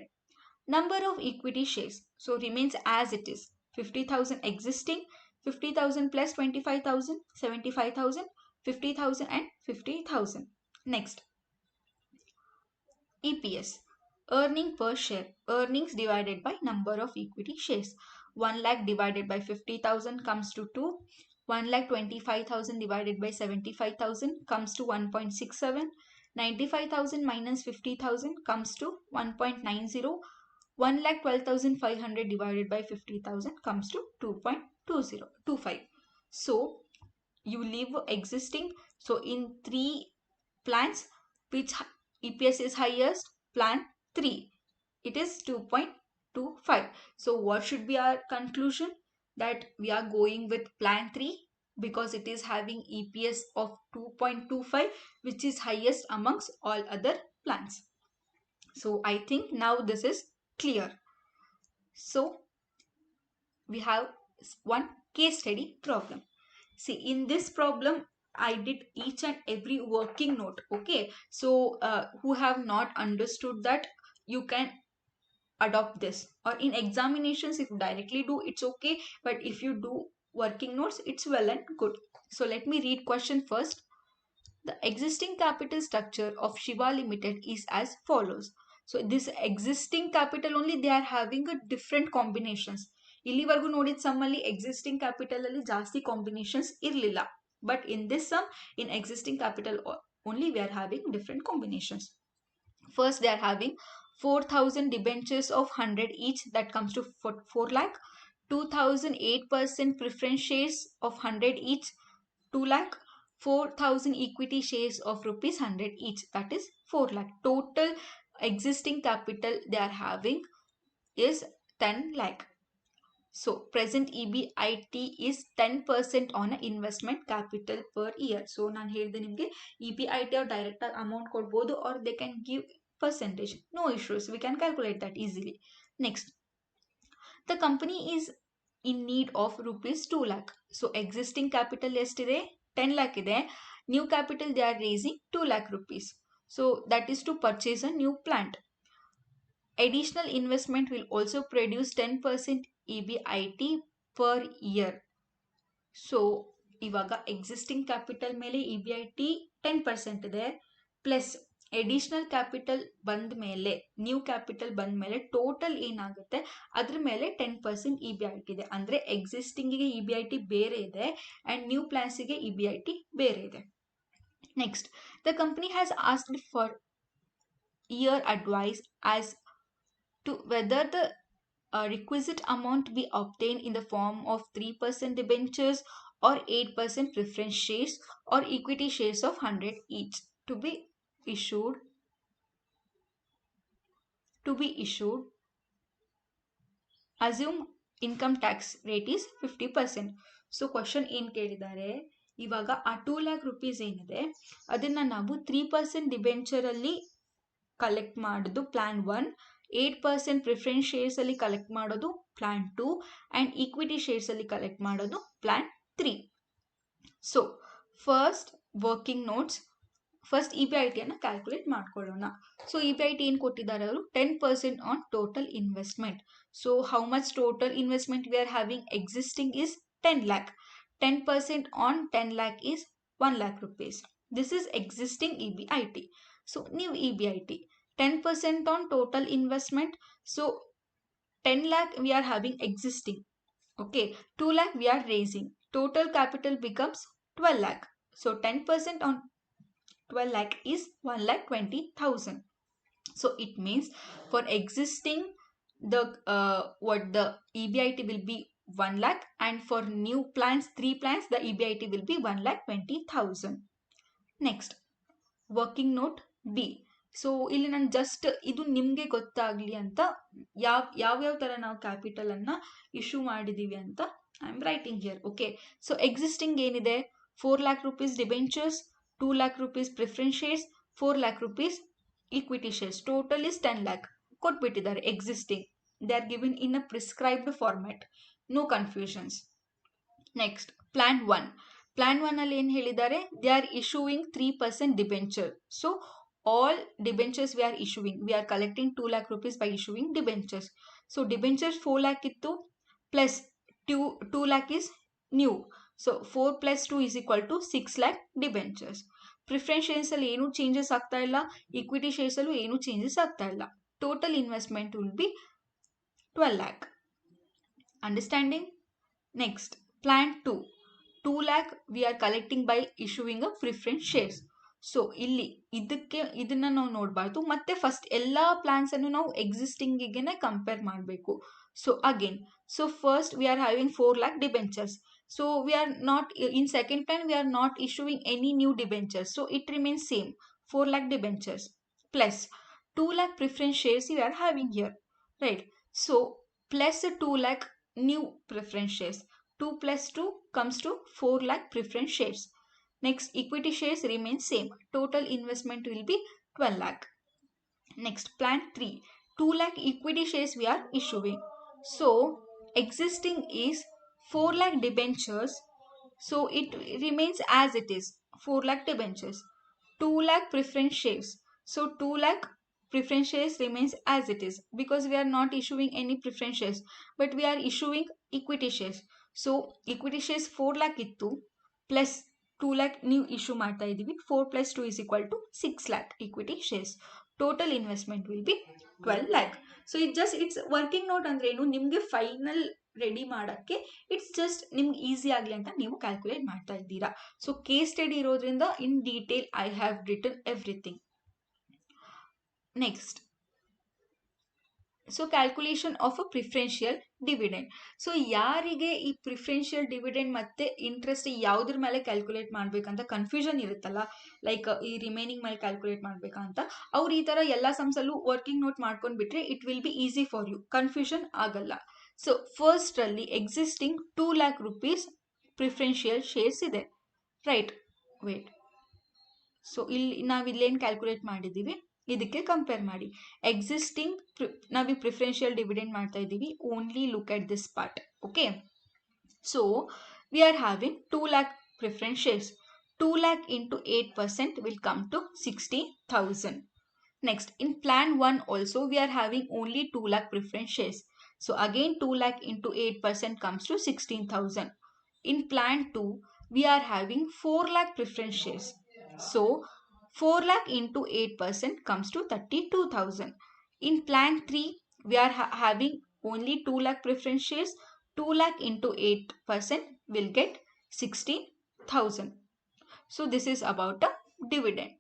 Number of equity shares so remains as it is. 50,000 existing, 50,000 plus 25,000, 75,000, 50,000 and 50,000. Next, EPS, earning per share, earnings divided by number of equity shares. 1 lakh divided by 50,000 comes to 2. 1,25,000 divided by 75,000 comes to 1.67. 95,000 minus 50,000 comes to 1.90. 1,12,500 divided by 50,000 comes to 2.2025. So you leave existing. So in 3 plans, which EPS is highest? Plan 3. It is 2.25. So what should be our conclusion? That we are going with plan 3 because it is having EPS of 2.25, which is highest amongst all other plans. So I think now this is clear. So we have one case study problem. See, in this problem, I did each and every working note. Okay, so who have not understood that, you can adopt this, or in examinations if you directly do, it's okay, but if you do working notes, it's well and good. So let me read question first. The existing capital structure of Shiva Limited is as follows. So this existing capital only, they are having a different combinations. ಇಲ್ಲಿವರೆಗೂ ನೋಡಿದ some ಅಲ್ಲಿ existing capital ಅಲ್ಲಿ ಜಾಸ್ತಿ combinations ಇರಲಿಲ್ಲ, but in this sum, in existing capital only we are having different combinations. First, they are having 4,000 debentures of 100 each, that comes to 4 lakh. 2,008% preference shares of 100 each, 2 lakh. 4,000 equity shares of rupees 100 each, that is 4 lakh. Total existing capital they are having is 10 lakh. So present EBIT is 10% on investment capital per year. So ನಾನು ಹೇಳಿದೆ ನಿಮಗೆ EBIT ಅವ್ರು direct ಆಗಿ amount ಕೊಡ್ಬೋದು, or they can give percentage. No issues, we can calculate that easily. Next, the company is in need of rupees 2 lakh. So existing capital ಎಷ್ಟಿದೆ? 10 lakh ಇದೆ. New capital they are raising 2 lakh rupees. So that is to purchase a new plant. Additional investment will also produce 10% EBIT per year. So ಇವಾಗ existing capital ಮೇಲೆ EBIT 10% ಇದೆ, plus additional capital ಬಂದ ಮೇಲೆ, new capital ಬಂದ ಮೇಲೆ total ಏನಾಗುತ್ತೆ ಅದ್ರ ಮೇಲೆ 10% EBIT ಇದೆ. ಅಂದರೆ ಎಕ್ಸಿಸ್ಟಿಂಗಿಗೆ EBIT ಬೇರೆ ಇದೆ ಆ್ಯಂಡ್ ನ್ಯೂ ಪ್ಲಾನ್ಸಿಗೆ EBIT ಬೇರೆ ಇದೆ. Next, the company has asked for year advice as to whether the requisite amount be obtained in the form of 3% debentures or 8% preference shares or equity shares of 100 each to be issued. Assume income tax rate is 50%. So question ಏನು ಕೇಳಿದ್ದಾರೆ, ಇವಾಗ ಆ 2 lakh rupees ಏನಿದೆ ಅದನ್ನ ನಾವು 3% ಡಿಬೆಂಚರಲ್ಲಿ collect ಮಾಡೋದು plan 1, 8% preference shares ಅಲ್ಲಿ collect ಮಾಡೋದು ಪ್ಲಾನ್ 2 ಆ್ಯಂಡ್ ಈಕ್ವಿಟಿ ಶೇರ್ಸ್ ಅಲ್ಲಿ ಕಲೆಕ್ಟ್ ಮಾಡೋದು plan 3. So first working notes, first EBIT ಅನ್ನು ಕ್ಯಾಲ್ಕುಲೇಟ್ ಮಾಡ್ಕೊಳ್ಳೋಣ. ಸೊ EBIT ಏನು ಕೊಟ್ಟಿದ್ದಾರೆ ಅವರು? 10% on total investment. So how much total investment V are having? Existing is 10 lakh. 10% on 10 lakh is 1 lakh rupees. This is existing EBIT. So new EBIT 10% on total investment. So 10 lakh we are having existing. Okay, 2 lakh we are raising. Total capital becomes 12 lakh. So 10% on 12 lakh is 1,20,000. So it means for existing the the EBIT will be 1 lakh, and for new plans, 3 plans, the EBIT will be 1,20,000. Next, working note B. So ಇಲ್ಲಿ ನಾನು just ಇದು ನಿಮಗೆ ಗೊತ್ತಾಗಲಿ ಅಂತ ಯಾವ್ಯಾವ ಥರ ನಾವು ಕ್ಯಾಪಿಟಲನ್ನು issue ಮಾಡಿದ್ದೀವಿ ಅಂತ I am writing here. Okay, so existing ಏನಿದೆ? 4 lakh rupees debentures, 2 lakh rupees preference shares, 4 lakh rupees equity shares. Total is 10 lakh ಕೊಟ್ಬಿಟ್ಟಿದ್ದಾರೆ existing. They are given in a prescribed format, no confusions. Next, plan 1. Plan 1 ಅಲ್ಲಿ ಏನು ಹೇಳಿದ್ದಾರೆ? They are issuing 3% debenture. So all debentures we are issuing, we are collecting 2 lakh rupees by issuing debentures. So debentures 4 lakh ittu plus 2 lakh is new. So 4 plus 2 is equal to 6 lakh debentures. Preference shares ಅಲ್ಲಿ ಏನು changes ಆಗ್ತಾ ಇಲ್ಲ, equity shares ಅಲ್ಲೂ ಏನು changes ಆಗ್ತಾ ಇಲ್ಲ. Total investment will be 12 lakh. Understanding? Next, plan 2. 2 lakh we are collecting by issuing a preference shares. So ಇಲ್ಲಿ ಇದನ್ನ ನಾವು ನೋಡಬಾರ್ದು, ಮತ್ತೆ ಫಸ್ಟ್ ಎಲ್ಲಾ ಪ್ಲಾನ್ಸ್ ಅನ್ನು ನಾವು ಎಕ್ಸಿಸ್ಟಿಂಗ್ ಗೆನೆ ಕಂಪೇರ್ ಮಾಡಬೇಕು. So again, so first we are having 4 lakh debentures. So we are not in second plan, we are not issuing any new debentures, so it remains same 4 lakh debentures plus 2 lakh preference shares we are having here, right? So plus 2 lakh new preference shares, 2 plus 2 comes to 4 lakh preference shares. Next, equity shares remain same. Total investment will be 12 lakh. Next, plan 3. 2 lakh equity shares we are issuing. So, existing is 4 lakh debentures. So, it remains as it is. 4 lakh debentures. 2 lakh preference shares. So, 2 lakh preference shares remains as it is because we are not issuing any preference shares, but we are issuing equity shares. So, equity shares 4 lakh ittu plus 2 lakh new issue ಮಾಡ್ತಾ ಇದೀವಿ. 4 plus 2 is equal to 6 lakh equity shares. Total investment will be 12 lakh. So it's working note ಅಂದ್ರೆ ಏನು, ನಿಮಗೆ final ready ಮಾಡಕ್ಕೆ it's just ನಿಮ್ಗೆ easy ಆಗಲಿ ಅಂತ ನೀವು ಕ್ಯಾಲ್ಕುಲೇಟ್ ಮಾಡ್ತಾ ಇದ್ದೀರಾ. ಸೊ ಕೇಸ್ ಸ್ಟಡಿ ಇರೋದ್ರಿಂದ in detail I have written everything. Next, so calculation of a preferential dividend. So ಯಾರಿಗೆ ಈ ಪ್ರಿಫರೆನ್ಷಿಯಲ್ ಡಿವಿಡೆಂಡ್ ಮತ್ತೆ ಇಂಟ್ರೆಸ್ಟ್ ಯಾವುದ್ರ ಮೇಲೆ ಕ್ಯಾಲ್ಕುಲೇಟ್ ಮಾಡ್ಬೇಕಂತ ಕನ್ಫ್ಯೂಷನ್ ಇರುತ್ತಲ್ಲ, ಲೈಕ್ ಈ ರಿಮೈನಿಂಗ್ ಮೇಲೆ ಕ್ಯಾಲ್ಕುಲೇಟ್ ಮಾಡ್ಬೇಕಾ ಅಂತ, ಅವ್ರು ಈ ತರ ಎಲ್ಲ ಸಮ್ಸಲ್ಲೂ ವರ್ಕಿಂಗ್ ನೋಟ್ ಮಾಡ್ಕೊಂಡ್ಬಿಟ್ರೆ it will be easy for you, confusion ಆಗಲ್ಲ. ಸೊ ಫಸ್ಟ್ ಅಲ್ಲಿ existing 2 lakh rupees preferential shares ಇದೆ, ರೈಟ್? ವೇಟ್, ಸೊ ಇಲ್ಲಿ ನಾವು ಇಲ್ಲೇನು ಕ್ಯಾಲ್ಕುಲೇಟ್ ಮಾಡಿದ್ದೀವಿ ಇದಕ್ಕೆ ಕಂಪೇರ್ ಮಾಡಿ. ಎಕ್ಸಿಸ್ಟಿಂಗ್ ನಾವು ಪ್ರಿಫರೆನ್ಷಿಯಲ್ ಡಿವಿಡೆಂಡ್ ಮಾಡ್ತಾ ಇದ್ದೀವಿ, only look at this part. Okay, so we are having 2 lakh preference shares. 2 lakh into 8% will come to 60,000. Next, in plan 1 also we are having only 2 lakh preference shares. So again 2 lakh into 8% comes to 16,000. In plan 2 we are having 4 lakh preference shares. So 4 lakh into 8% comes to 32,000. In plan 3 we are having only 2 lakh preference shares. 2 lakh into 8% will get 16,000. So this is about a dividend.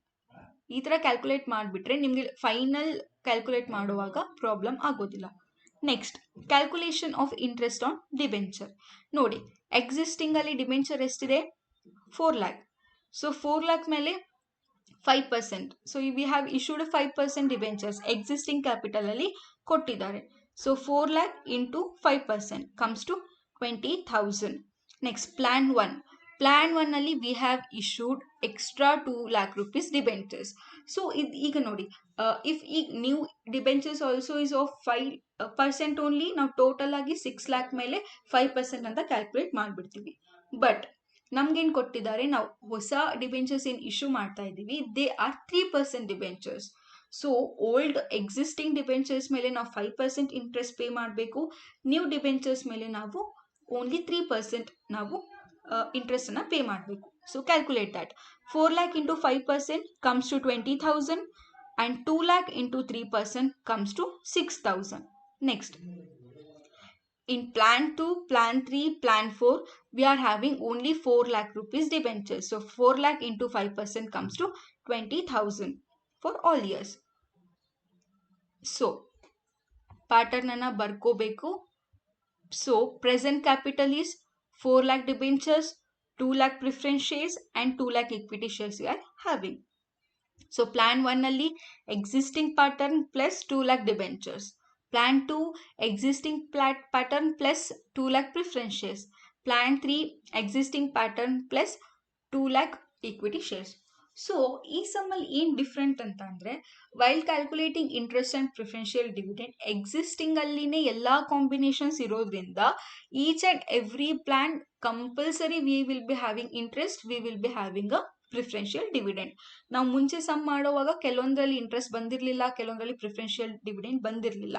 ಈ ಥರ calculate ಮಾಡಿಬಿಟ್ರೆ ನಿಮಗೆ final calculate ಮಾಡುವಾಗ problem ಆಗೋದಿಲ್ಲ. Next, calculation of interest on debenture. ನೋಡಿ, existing ಅಲ್ಲಿ debenture ಎಷ್ಟಿದೆ? 4 lakh. So 4 lakh ಮೇಲೆ 5%. So we have issued 5% debentures existing capital ಅಲ್ಲಿ ಕೊಟ್ಟಿದ್ದಾರೆ. So 4 lakh into 5% comes to 20,000. Next, plan 1. Plan 1 ಅಲ್ಲಿ we have issued extra 2 lakh rupees debentures. So ಈಗ ನೋಡಿ, if ಈಗ new debentures also is of 5% only, ನಾವು total ಆಗಿ 6 lakh ಮೇಲೆ 5% ಅಂತ ಕ್ಯಾಲ್ಕುಲೇಟ್ ಮಾಡಿಬಿಡ್ತೀವಿ. ಬಟ್ ನಮ್ಗೇನು ಕೊಟ್ಟಿದ್ದಾರೆ, ನಾವು ಹೊಸ ಡಿಬೆಂಚರ್ಸ್ ಏನು ಇಶ್ಯೂ ಮಾಡ್ತಾ ಇದ್ದೀವಿ, they are 3% debentures. So old existing debentures ಮೇಲೆ ನಾವು 5% ಇಂಟ್ರೆಸ್ಟ್ ಪೇ ಮಾಡಬೇಕು, ನ್ಯೂ ಡಿಬೆಂಚರ್ಸ್ ಮೇಲೆ ನಾವು ಓನ್ಲಿ 3% ನಾವು ಇಂಟ್ರೆಸ್ಟ್ ಅನ್ನ ಪೇ ಮಾಡಬೇಕು. So calculate that. 4 lakh into 5% comes to 20,000 and 2 lakh into 3% comes to 6,000. Next, in plan 2, plan 3, plan 4 we are having only 4 lakh rupees debentures. So 4 lakh into 5% comes to 20,000 for all years. So pattern ಅನ್ನ ಬರ್ಕೋಬೇಕು. So present capital is 4 lakh debentures, 2 lakh preference shares and 2 lakh equity shares we are having. So plan 1 ಅಲ್ಲಿ existing pattern plus 2 lakh debentures. Plan 2 existing pattern plus 2 lakh preference shares. Plan 3 existing pattern plus 2 lakh equity shares. So ಈ ಸಮ್ಮಲ್ಲಿ ಏನು different ಅಂತ ಅಂದರೆ, while calculating interest and preferential dividend existing ಅಲ್ಲಿನೇ ಎಲ್ಲ combinations ಇರೋದ್ರಿಂದ each and every plan compulsory we will be having interest, we will be having a preferential dividend. ನಾವು ಮುಂಚೆ ಸಮ್ ಮಾಡುವಾಗ ಕೆಲವೊಂದರಲ್ಲಿ ಇಂಟ್ರೆಸ್ಟ್ ಬಂದಿರಲಿಲ್ಲ, ಕೆಲವೊಂದರಲ್ಲಿ ಪ್ರಿಫರೆನ್ಷಿಯಲ್ ಡಿವಿಡೆಂಡ್ ಬಂದಿರಲಿಲ್ಲ.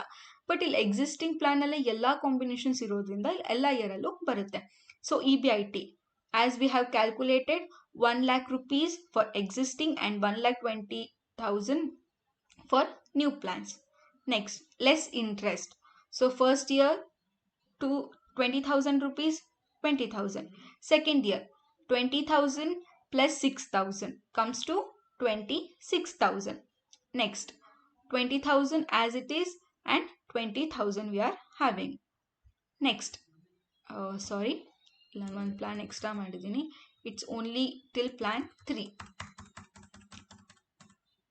ಬಟ್ ಇಲ್ಲಿ ಎಕ್ಸಿಸ್ಟಿಂಗ್ ಪ್ಲಾನ್ ಅಲ್ಲೇ ಎಲ್ಲ ಕಾಂಬಿನೇಷನ್ಸ್ ಇರೋದ್ರಿಂದ ಎಲ್ಲ ಇಯರಲ್ಲೂ ಬರುತ್ತೆ. So EBIT, as we have calculated 1 lakh rupees for existing and 1,20,000 for new plans. Next, less interest. So first year to 20,000 rupees, 20,000. Second year 20,000 plus 6,000 comes to 26,000. Next, 20,000 as it is and 20,000 we are having. Next, sorry, one plan extra ಮಾಡಿದ್ದೀನಿ. It's only till plan 3.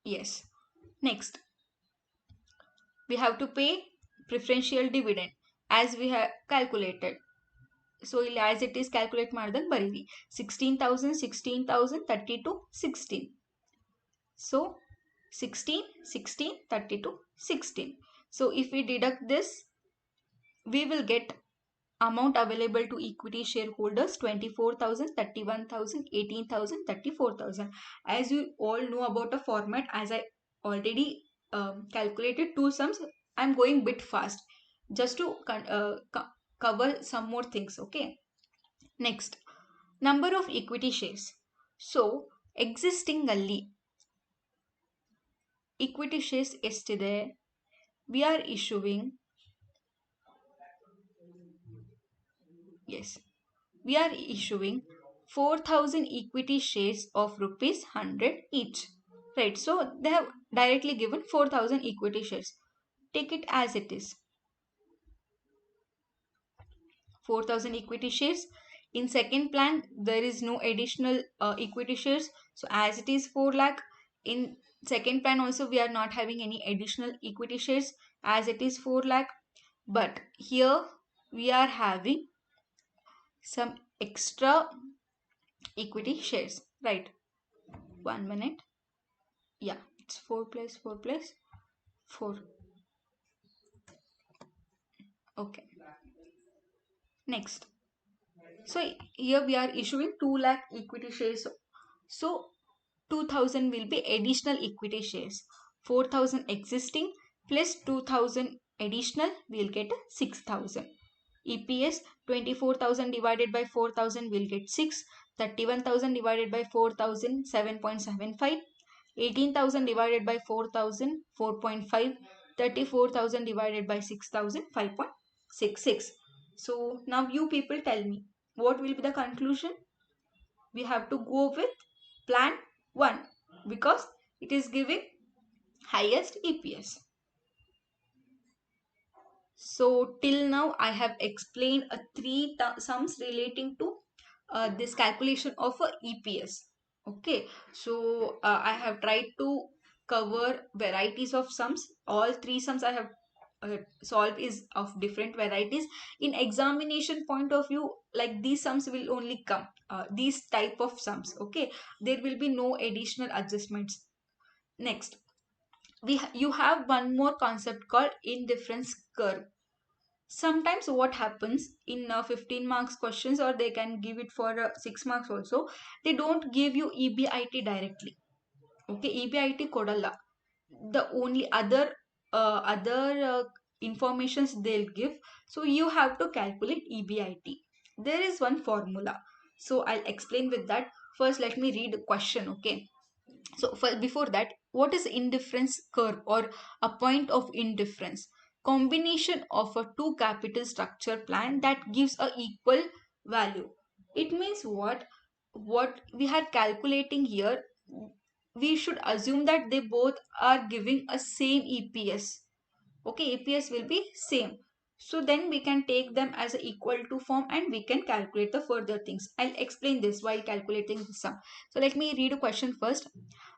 Yes. Next, we have to pay preferential dividend as we have calculated. So ಇಲ್ಲಿ as it is calculate ಮಾಡಿದಾಗ ಬರೀರಿ 16,000, 16,000, 32, 16. So 16, 16, 32, 16. So if we deduct this, we will get amount available to equity shareholders 24,000, 31,000, 18,000, 34,000. As you all know about a format, as I already calculated two sums, I'm going bit fast just to cover some more things. Okay. Next, number of equity shares. So existing ಅಲ್ಲಿ equity shares ಎಷ್ಟಿದೆ? We are issuing, yes, we are issuing 4,000 equity shares of rupees 100 each. Right, so they have directly given 4,000 equity shares. Take it as it is. 4,000 equity shares. In second plan, there is no additional equity shares. So as it is 4 lakh, in second plan also we are not having any additional equity shares as it is 4 lakh. But here we are having some extra equity shares, right? 1 minute. Yeah, it's 4 plus 4 plus 4. Okay. Next. So here we are issuing 2 lakh equity shares. So 2,000 will be additional equity shares. 4,000 existing plus 2,000 additional, we will get 6,000. EPS 24,000 divided by 4,000 will get 6. 31,000 divided by 4,000 7.75. 18,000 divided by 4,000 4.5. 34,000 divided by 6,000 5.66. So now you people tell me what will be the conclusion? We have to go with plan 1 because it is giving highest EPS. So till now I have explained three sums relating to this calculation of a EPS. Okay, so I have tried to cover varieties of sums. All three sums I have solved is of different varieties. In examination point of view, like these sums will only come, these type of sums. Okay, there will be no additional adjustments. Next, you have one more concept called indifference curve. Sometimes what happens in 15 marks questions, or they can give it for 6 marks also, they don't give you EBIT directly. Okay, EBIT kodalla. The only other informations they'll give, so you have to calculate EBIT. There is one formula, so I'll explain with that. First let me read the question. Okay, so before that, what is indifference curve or a point of indifference? Combination of a two capital structure plan that gives a equal value. It means what we are calculating here, we should assume that they both are giving a same EPS. Okay, EPS will be same. So then we can take them as a equal to form and we can calculate the further things. I'll explain this while calculating the sum. So let me read a question first.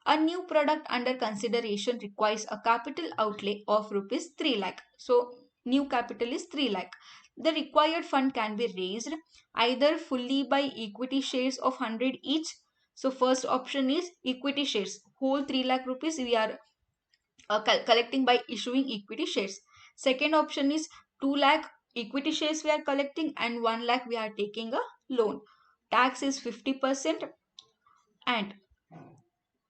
A new product under consideration requires a capital outlay of rupees 3 lakh. So new capital is 3 lakh. The required fund can be raised either fully by equity shares of 100 each. So first option is equity shares. Whole 3 lakh rupees we are collecting by issuing equity shares. Second option is 2 lakh equity shares we are collecting and 1 lakh we are taking a loan. Tax is 50%. And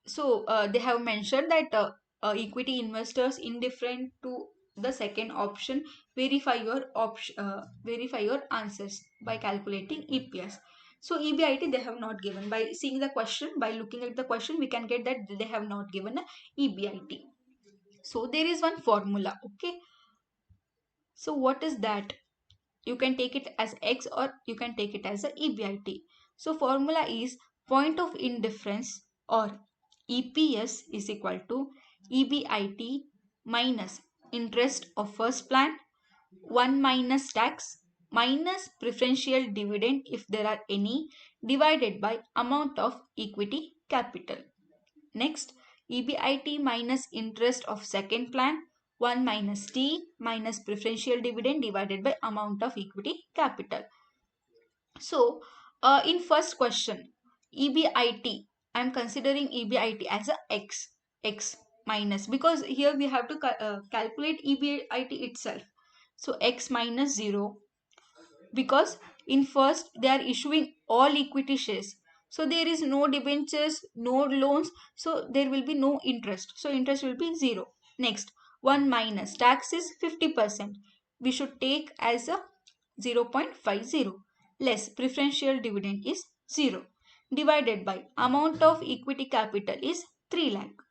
so they have mentioned that equity investors indifferent to the second option, verify your answers by calculating EPS. So EBIT they have not given. By seeing the question, by looking at the question, we can get that they have not given a EBIT. So there is one formula. Okay, so what is that? You can take it as X or you can take it as a EBIT. So formula is point of indifference or EPS is equal to EBIT minus interest of first plan 1 minus tax minus preferential dividend if there are any divided by amount of equity capital. Next, EBIT minus interest of second plan 1 minus T minus preferential dividend divided by amount of equity capital. So, in first question, EBIT, I am considering EBIT as a X minus, because here we have to calculate EBIT itself. So, X minus 0, because in first they are issuing all equity shares. So, there is no debentures, no loans, so there will be no interest. So, interest will be 0. Next, 1 minus tax is 50%. We should take as a 0.50 less preferential dividend is 0 divided by amount of equity capital is 3 lakh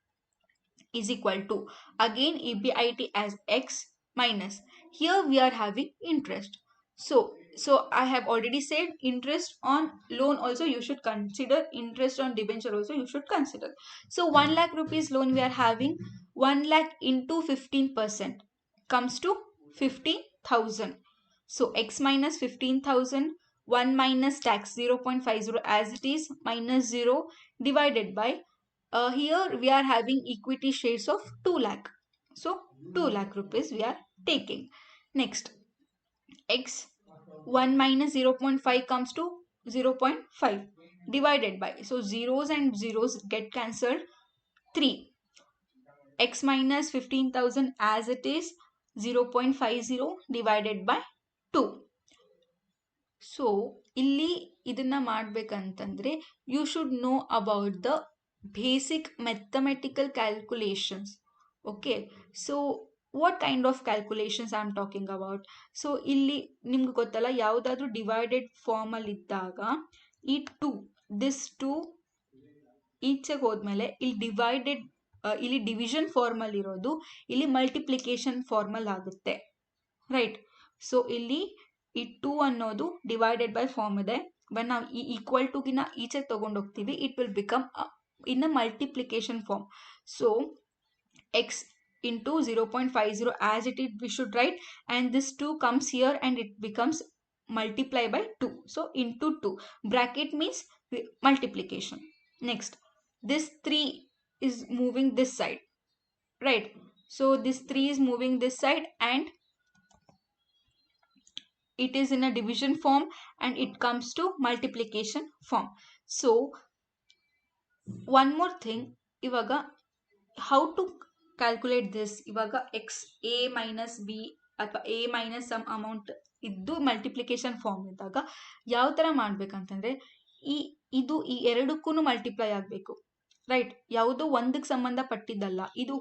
is equal to again EBIT as X minus, here we are having interest. So I have already said interest on loan also you should consider, interest on debenture also you should consider. So 1 lakh rupees loan we are having, 1 lakh into 15% comes to 50,000. So X minus 15,000, 1 minus tax 0.50 as it is minus 0 divided by here we are having equity shares of 2 lakh. So 2 lakh rupees we are taking. Next, X 1 minus 0.5 comes to 0.5 divided by, so zeros and zeros get cancelled, 3. X minus 15,000 as it is 0.50 divided by 2. So ಇಲ್ಲಿ ಇದನ್ನ ಮಾಡ್ಬೇಕಂತಂದ್ರೆ you should know about the basic mathematical calculations. Okay, so what kind of calculations I am talking about. So ಇಲ್ಲಿ ನಿಮ್ಗೆ ಗೊತ್ತಲ್ಲ, ಯಾವುದಾದ್ರೂ divided ಫಾರ್ಮಲ್ಲಿ ಇದ್ದಾಗ ಈ ದಿಸ್ ಟು ಈಚೆಗೆ ಹೋದ್ಮೇಲೆ ಇಲ್ಲಿ ಡಿವಿಷನ್ ಫಾರ್ಮಲ್ ಇರೋದು ಇಲ್ಲಿ ಮಲ್ಟಿಪ್ಲಿಕೇಶನ್ ಫಾರ್ಮಲ್ ಆಗುತ್ತೆ, ರೈಟ್. ಸೊ ಇಲ್ಲಿ ಈ 2 ಅನ್ನೋದು ಡಿವೈಡೆಡ್ ಬೈ ಫಾರ್ಮ್ ಇದೆ, ಬಟ್ ನಾವು ಈ ಈಕ್ವಲ್ ಟುಗಿನ ಈಚೆಗೆ ತಗೊಂಡೋಗ್ತೀವಿ, it will become in a multiplication form. So x into 0.50 as it is we should write, and this 2 comes here and it becomes multiply by 2, so into 2 bracket means multiplication. Next, this 3 is moving this side, right? So this 3 is moving this side and it is in a division form and it comes to multiplication form. So one more thing, ivaga how to calculate this, ivaga x a minus b ಅಥವಾ a minus some amount ಇದ್ದು multiplication form ಇದ್ದಾಗ ಯಾವ ಥರ ಮಾಡ್ಬೇಕಂತಂದ್ರೆ ಇದು ಈ ಎರಡಕ್ಕೂ multiply ಆಗಬೇಕು, right. ಯಾವುದೋ ಒಂದಕ್ಕೆ ಸಂಬಂಧಪಟ್ಟಿದ್ದಲ್ಲ, ಇದು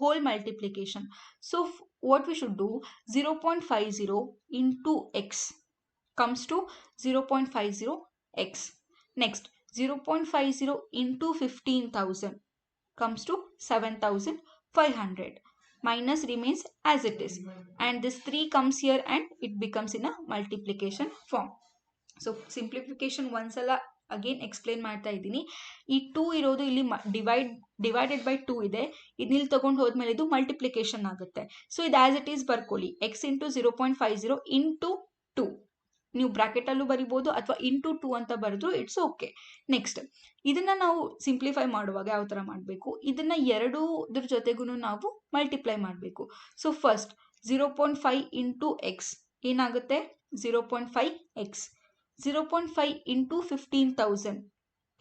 whole multiplication. So what we should do, 0.50 into x comes to 0.50 x. Next, 0.50 into 15,000 comes to 7,500. Minus remains as it is, and this 3 comes here and it becomes in a multiplication form. So simplification ಒಂದ್ಸಲ again explain ಮಾಡ್ತಾ ಇದ್ದೀನಿ. ಈ 2 ಇರೋದು ಇಲ್ಲಿ divided by 2 ಇದೆ, ಇದನ್ನ ತಗೊಂಡು ಹೋದ್ಮೇಲೆ ಇದು ಮಲ್ಟಿಪ್ಲಿಕೇಶನ್ ಆಗುತ್ತೆ. ಸೊ ಇದು ಆಸ್ ಇಟ್ ಈಸ್ ಬರ್ಕೊಳ್ಳಿ, x ಇಂಟು 0.50 ಇಂಟು 2, ನೀವು ಬ್ರಾಕೆಟ್ ಅಲ್ಲೂ ಬರಿಬೋದು ಅಥವಾ ಇಂಟು 2 ಅಂತ ಬರೆದ್ರು ಇಟ್ಸ್ ಓಕೆ. ನೆಕ್ಸ್ಟ್, ಇದನ್ನ ನಾವು ಸಿಂಪ್ಲಿಫೈ ಮಾಡುವಾಗ ಯಾವ ಥರ ಮಾಡಬೇಕು, ಇದನ್ನ ಎರಡೂದ್ರ ಜೊತೆಗೂ ನಾವು ಮಲ್ಟಿಪ್ಲೈ ಮಾಡಬೇಕು. ಸೊ ಫಸ್ಟ್ 0.5 ಇಂಟು ಎಕ್ಸ್ ಏನಾಗುತ್ತೆ, 0.5 ಎಕ್ಸ್. 0.5 into 15,000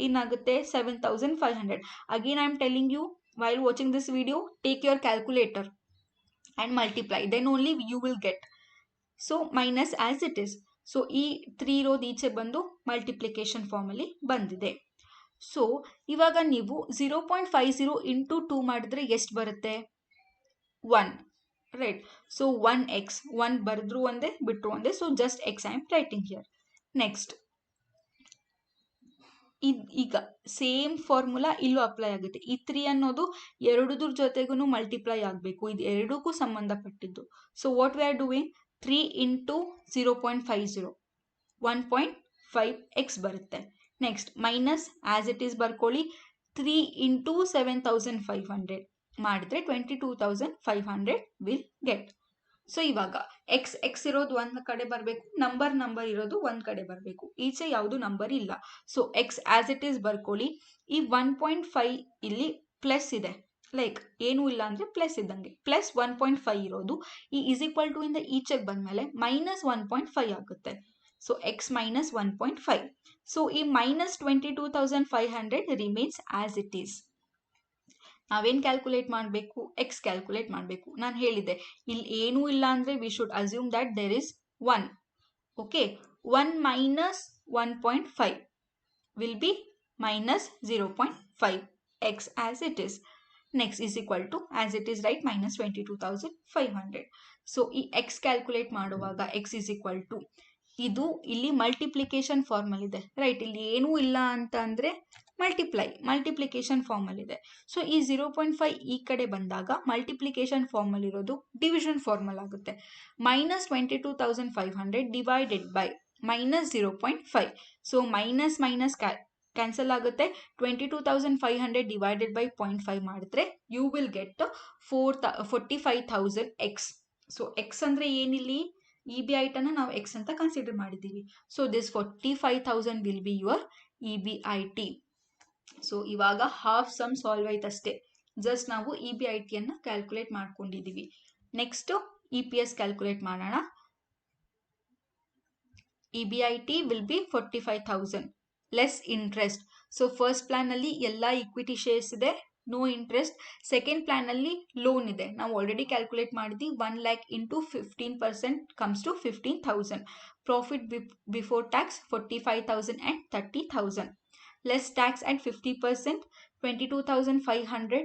ಏನಾಗುತ್ತೆ, 7,500. Again I am telling you, while watching this video, take your calculator and multiply, then only you will get. So minus as it is. So ಈ 3 ಇರೋದು ಈಚೆ ಬಂದು multiplication ಫಾರ್ಮಲ್ಲಿ ಬಂದಿದೆ. So ಇವಾಗ ನೀವು 0.50 ಇಂಟು 2 ಮಾಡಿದ್ರೆ ಎಷ್ಟು ಬರುತ್ತೆ, 1, ರೈಟ್. ಸೊ 1x, 1 ಬರೆದ್ರು ಒಂದೇ ಬಿಟ್ಟರು ಒಂದೇ, so just x I am writing here. Next, ಈಗ ಸೇಮ್ ಫಾರ್ಮುಲಾ ಇಲ್ಲೂ ಅಪ್ಲೈ ಆಗುತ್ತೆ. ಈ 3 ಅನ್ನೋದು ಎರಡೂದ್ರ ಜೊತೆಗೂ ಮಲ್ಟಿಪ್ಲೈ ಆಗಬೇಕು, ಇದು ಎರಡಕ್ಕೂ ಸಂಬಂಧಪಟ್ಟಿದ್ದು. So what we are doing, 3 into 0.50 1.5x ಬರುತ್ತೆ. Next, minus as it is ಬರ್ಕೊಳ್ಳಿ, 3 into 7500 ಮಾಡಿದ್ರೆ 22,500 ವಿಲ್ ಗೆಟ್. ಸೊ ಇವಾಗ ಎಕ್ಸ್ ಇರೋದು ಒಂದ್ ಕಡೆ ಬರಬೇಕು, ನಂಬರ್ ಇರೋದು ಒಂದ್ ಕಡೆ ಬರಬೇಕು. ಈಚೆ ಯಾವುದು ನಂಬರ್ ಇಲ್ಲ. So X as it is ಬರ್ಕೊಳ್ಳಿ. ಈ 1.5 ಇಲ್ಲಿ ಪ್ಲಸ್ ಇದೆ, ಲೈಕ್ ಏನೂ ಇಲ್ಲ ಅಂದ್ರೆ ಪ್ಲಸ್ ಇದ್ದಂಗೆ. ಪ್ಲಸ್ 1.5 ಇರೋದು ಈ ಇಸ್ ಈಕ್ವಲ್ ಟು ಇಂದ ಈಚೆಗೆ ಬಂದ್ಮೇಲೆ ಮೈನಸ್ 1.5 ಆಗುತ್ತೆ. So x minus 1.5. ಸೊ ಈ minus 22,500 remains as it is. ನಾವೇನ್ ಕ್ಯಾಲ್ಕುಲೇಟ್ ಮಾಡಬೇಕು? ಎಕ್ಸ್ ಕ್ಯಾಲ್ಕುಲೇಟ್ ಮಾಡಬೇಕು. ನಾನು ಹೇಳಿದ್ದೆ ಇಲ್ಲಿ ಏನೂ ಇಲ್ಲ ಅಂದ್ರೆ we should assume that there is 1. Okay, 1 minus 1.5 will be minus 0.5. X as it is. Next is equal to, as it is right, minus 22,500. So ಈ x ಕ್ಯಾಲ್ಕುಲೇಟ್ ಮಾಡುವಾಗ x is equal to, ಇದು ಇಲ್ಲಿ multiplication formal ಇದೆ, right? ಇಲ್ಲಿ ಏನೂ ಇಲ್ಲ ಅಂತ ಅಂದ್ರೆ ಮಲ್ಟಿಪ್ಲಿಕೇಶನ್ ಫಾರ್ಮಲ್ ಇದೆ. ಸೊ ಈ 0.5 ಈ ಕಡೆ ಬಂದಾಗ ಮಲ್ಟಿಪ್ಲಿಕೇಶನ್ ಫಾರ್ಮಲ್ ಇರೋದು ಡಿವಿಷನ್ ಫಾರ್ಮಲ್ ಆಗುತ್ತೆ. Minus 22,500 divided by minus 0.5. So minus minus cancel ಆಗುತ್ತೆ. 22,500 ಡಿವೈಡೆಡ್ ಬೈ 0.5 ಮಾಡಿದ್ರೆ you will get 45,000 x. So x ಅಂದ್ರೆ ಏನಿಲ್ಲಿ EBIT ನಾವು ಎಕ್ಸ್ ಅಂತ ಕನ್ಸಿಡರ್ ಮಾಡಿದ್ದೀವಿ. So this 45,000 will be your EBIT. So ಇವಾಗ ಹಾಫ್ ಸಮ್ ಸಾಲ್ವ್ ಆಯ್ತಷ್ಟೇ. ಜಸ್ಟ್ ನಾವು EBIT ಅನ್ನ ಕ್ಯಾಲ್ಕುಲೇಟ್ ಮಾಡ್ಕೊಂಡಿದೀವಿ. ನೆಕ್ಸ್ಟ್ EPS ಕ್ಯಾಲ್ಕುಲೇಟ್ ಮಾಡೋಣ. EBIT will be 45,000 less interest. So first plan ಅಲ್ಲಿ ಎಲ್ಲಾ ಈಕ್ವಿಟಿ ಶೇರ್ಸ್ ಇದೆ, ನೋ ಇಂಟ್ರೆಸ್ಟ್. ಸೆಕೆಂಡ್ ಪ್ಲಾನ್ ಅಲ್ಲಿ ಲೋನ್ ಇದೆ, ನಾವು ಆಲ್ರೆಡಿ ಕ್ಯಾಲ್ಕುಲೇಟ್ ಮಾಡಿದ್ವಿ. 1 lakh into 15% comes to 15,000. Profit before tax 45,000 and 30,000. Less tax at 50%, 22,500.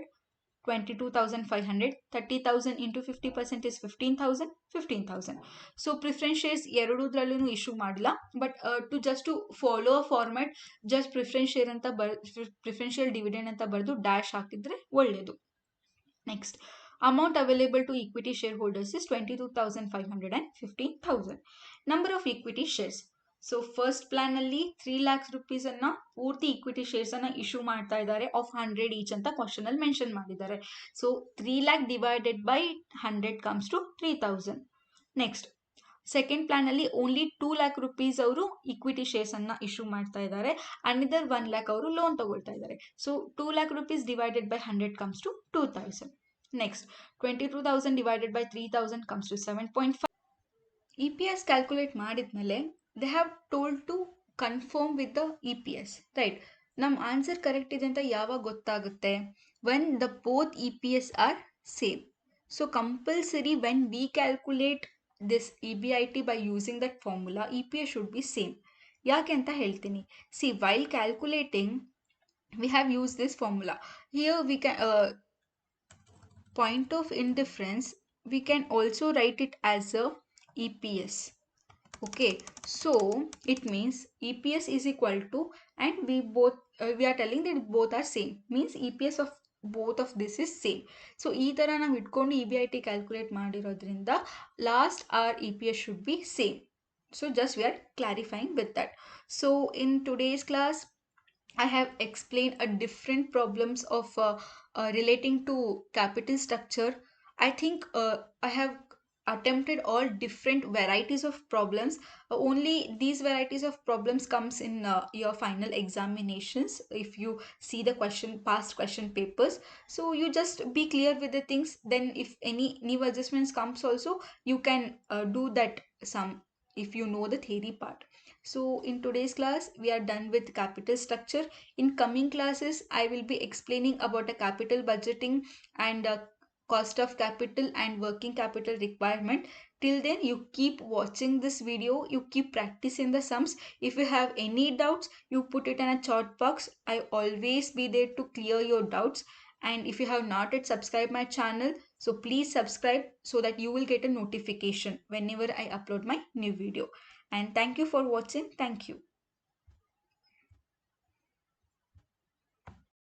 30,000 into 50% is 15,000. So preference shares ಎರಡೂದ್ರಲ್ಲೂ issue ಮಾಡಿಲ್ಲ, but to follow a format just preference share ಅಂತ preferential dividend ಅಂತ ಬರೆದು dash ಹಾಕಿದ್ರೆ ಒಳ್ಳೇದು. Next, amount available to equity shareholders is 22,500 and 15,000. Number of equity shares. So first plan ಅಲ್ಲಿ 3 lakhs rupees ಅನ್ನ ಪೂರ್ತಿ ಈಕ್ವಿಟಿ ಶೇರ್ಸ್ ಅನ್ನ ಇಶ್ಯೂ ಮಾಡ್ತಾ ಇದ್ದಾರೆ ಆಫ್ 100 ಈಚ್ ಅಂತ ಕ್ವಶನ್ ಅಲ್ಲಿ ಮೆನ್ಷನ್ ಮಾಡಿದ್ದಾರೆ. So 3 lakh divided by 100 comes to 3,000. Next, second plan ಅಲ್ಲಿ ಓನ್ಲಿ 2 lakh rupees ಅವರು ಈಕ್ವಿಟಿ ಶೇರ್ಸ್ ಅನ್ನ ಇಶ್ಯೂ ಮಾಡ್ತಾ ಇದ್ದಾರೆ. ಅನದರ್ 1 lakh ಅವರು ಲೋನ್ ತಗೊಳ್ತಾ ಇದ್ದಾರೆ. So 2 lakh rupees divided by 100 comes to 2,000. Next, 22,000 divided by 3,000 comes to 7.5. EPS calculate ಮಾಡಿದ್ಮೇಲೆ they have told to confirm with the EPS, right? ನಮ್ಮ answer correct ಇದೆ ಅಂತ ಯಾವಾಗ ಗೊತ್ತಾಗುತ್ತೆ? when the both EPS are same. So compulsory when we calculate this EBIT by using that formula, EPS should be same. ಯಾಕೆ ಅಂತ ಹೇಳ್ತೀನಿ. See, while calculating we have used this formula. Here we can point of indifference, we can also write it as a EPS. Okay, so it means EPS is equal to, and we are telling that both are same, means EPS of both of this is same. So ಈ ತರ ನಾವು ಇಟ್ಕೊಂಡು EBIT calculate ಮಾಡಿರೋದ್ರಿಂದ last our EPS should be same. So just we are clarifying with that. So in today's class I have explained a different problems of relating to capital structure. I think I have attempted all different varieties of problems. Only these varieties of problems comes in your final examinations if you see the past question papers. So you just be clear with the things, then if any new adjustments comes also you can do that sum if you know the theory part. So in today's class we are done with capital structure. In coming classes I will be explaining about a capital budgeting and cost of capital and working capital requirement. Till then you keep watching this video, you keep practicing the sums. If you have any doubts you put it in a chat box. I always be there to clear your doubts. And if you have not yet subscribed my channel, so please subscribe so that you will get a notification whenever I upload my new video. And thank you for watching. Thank you.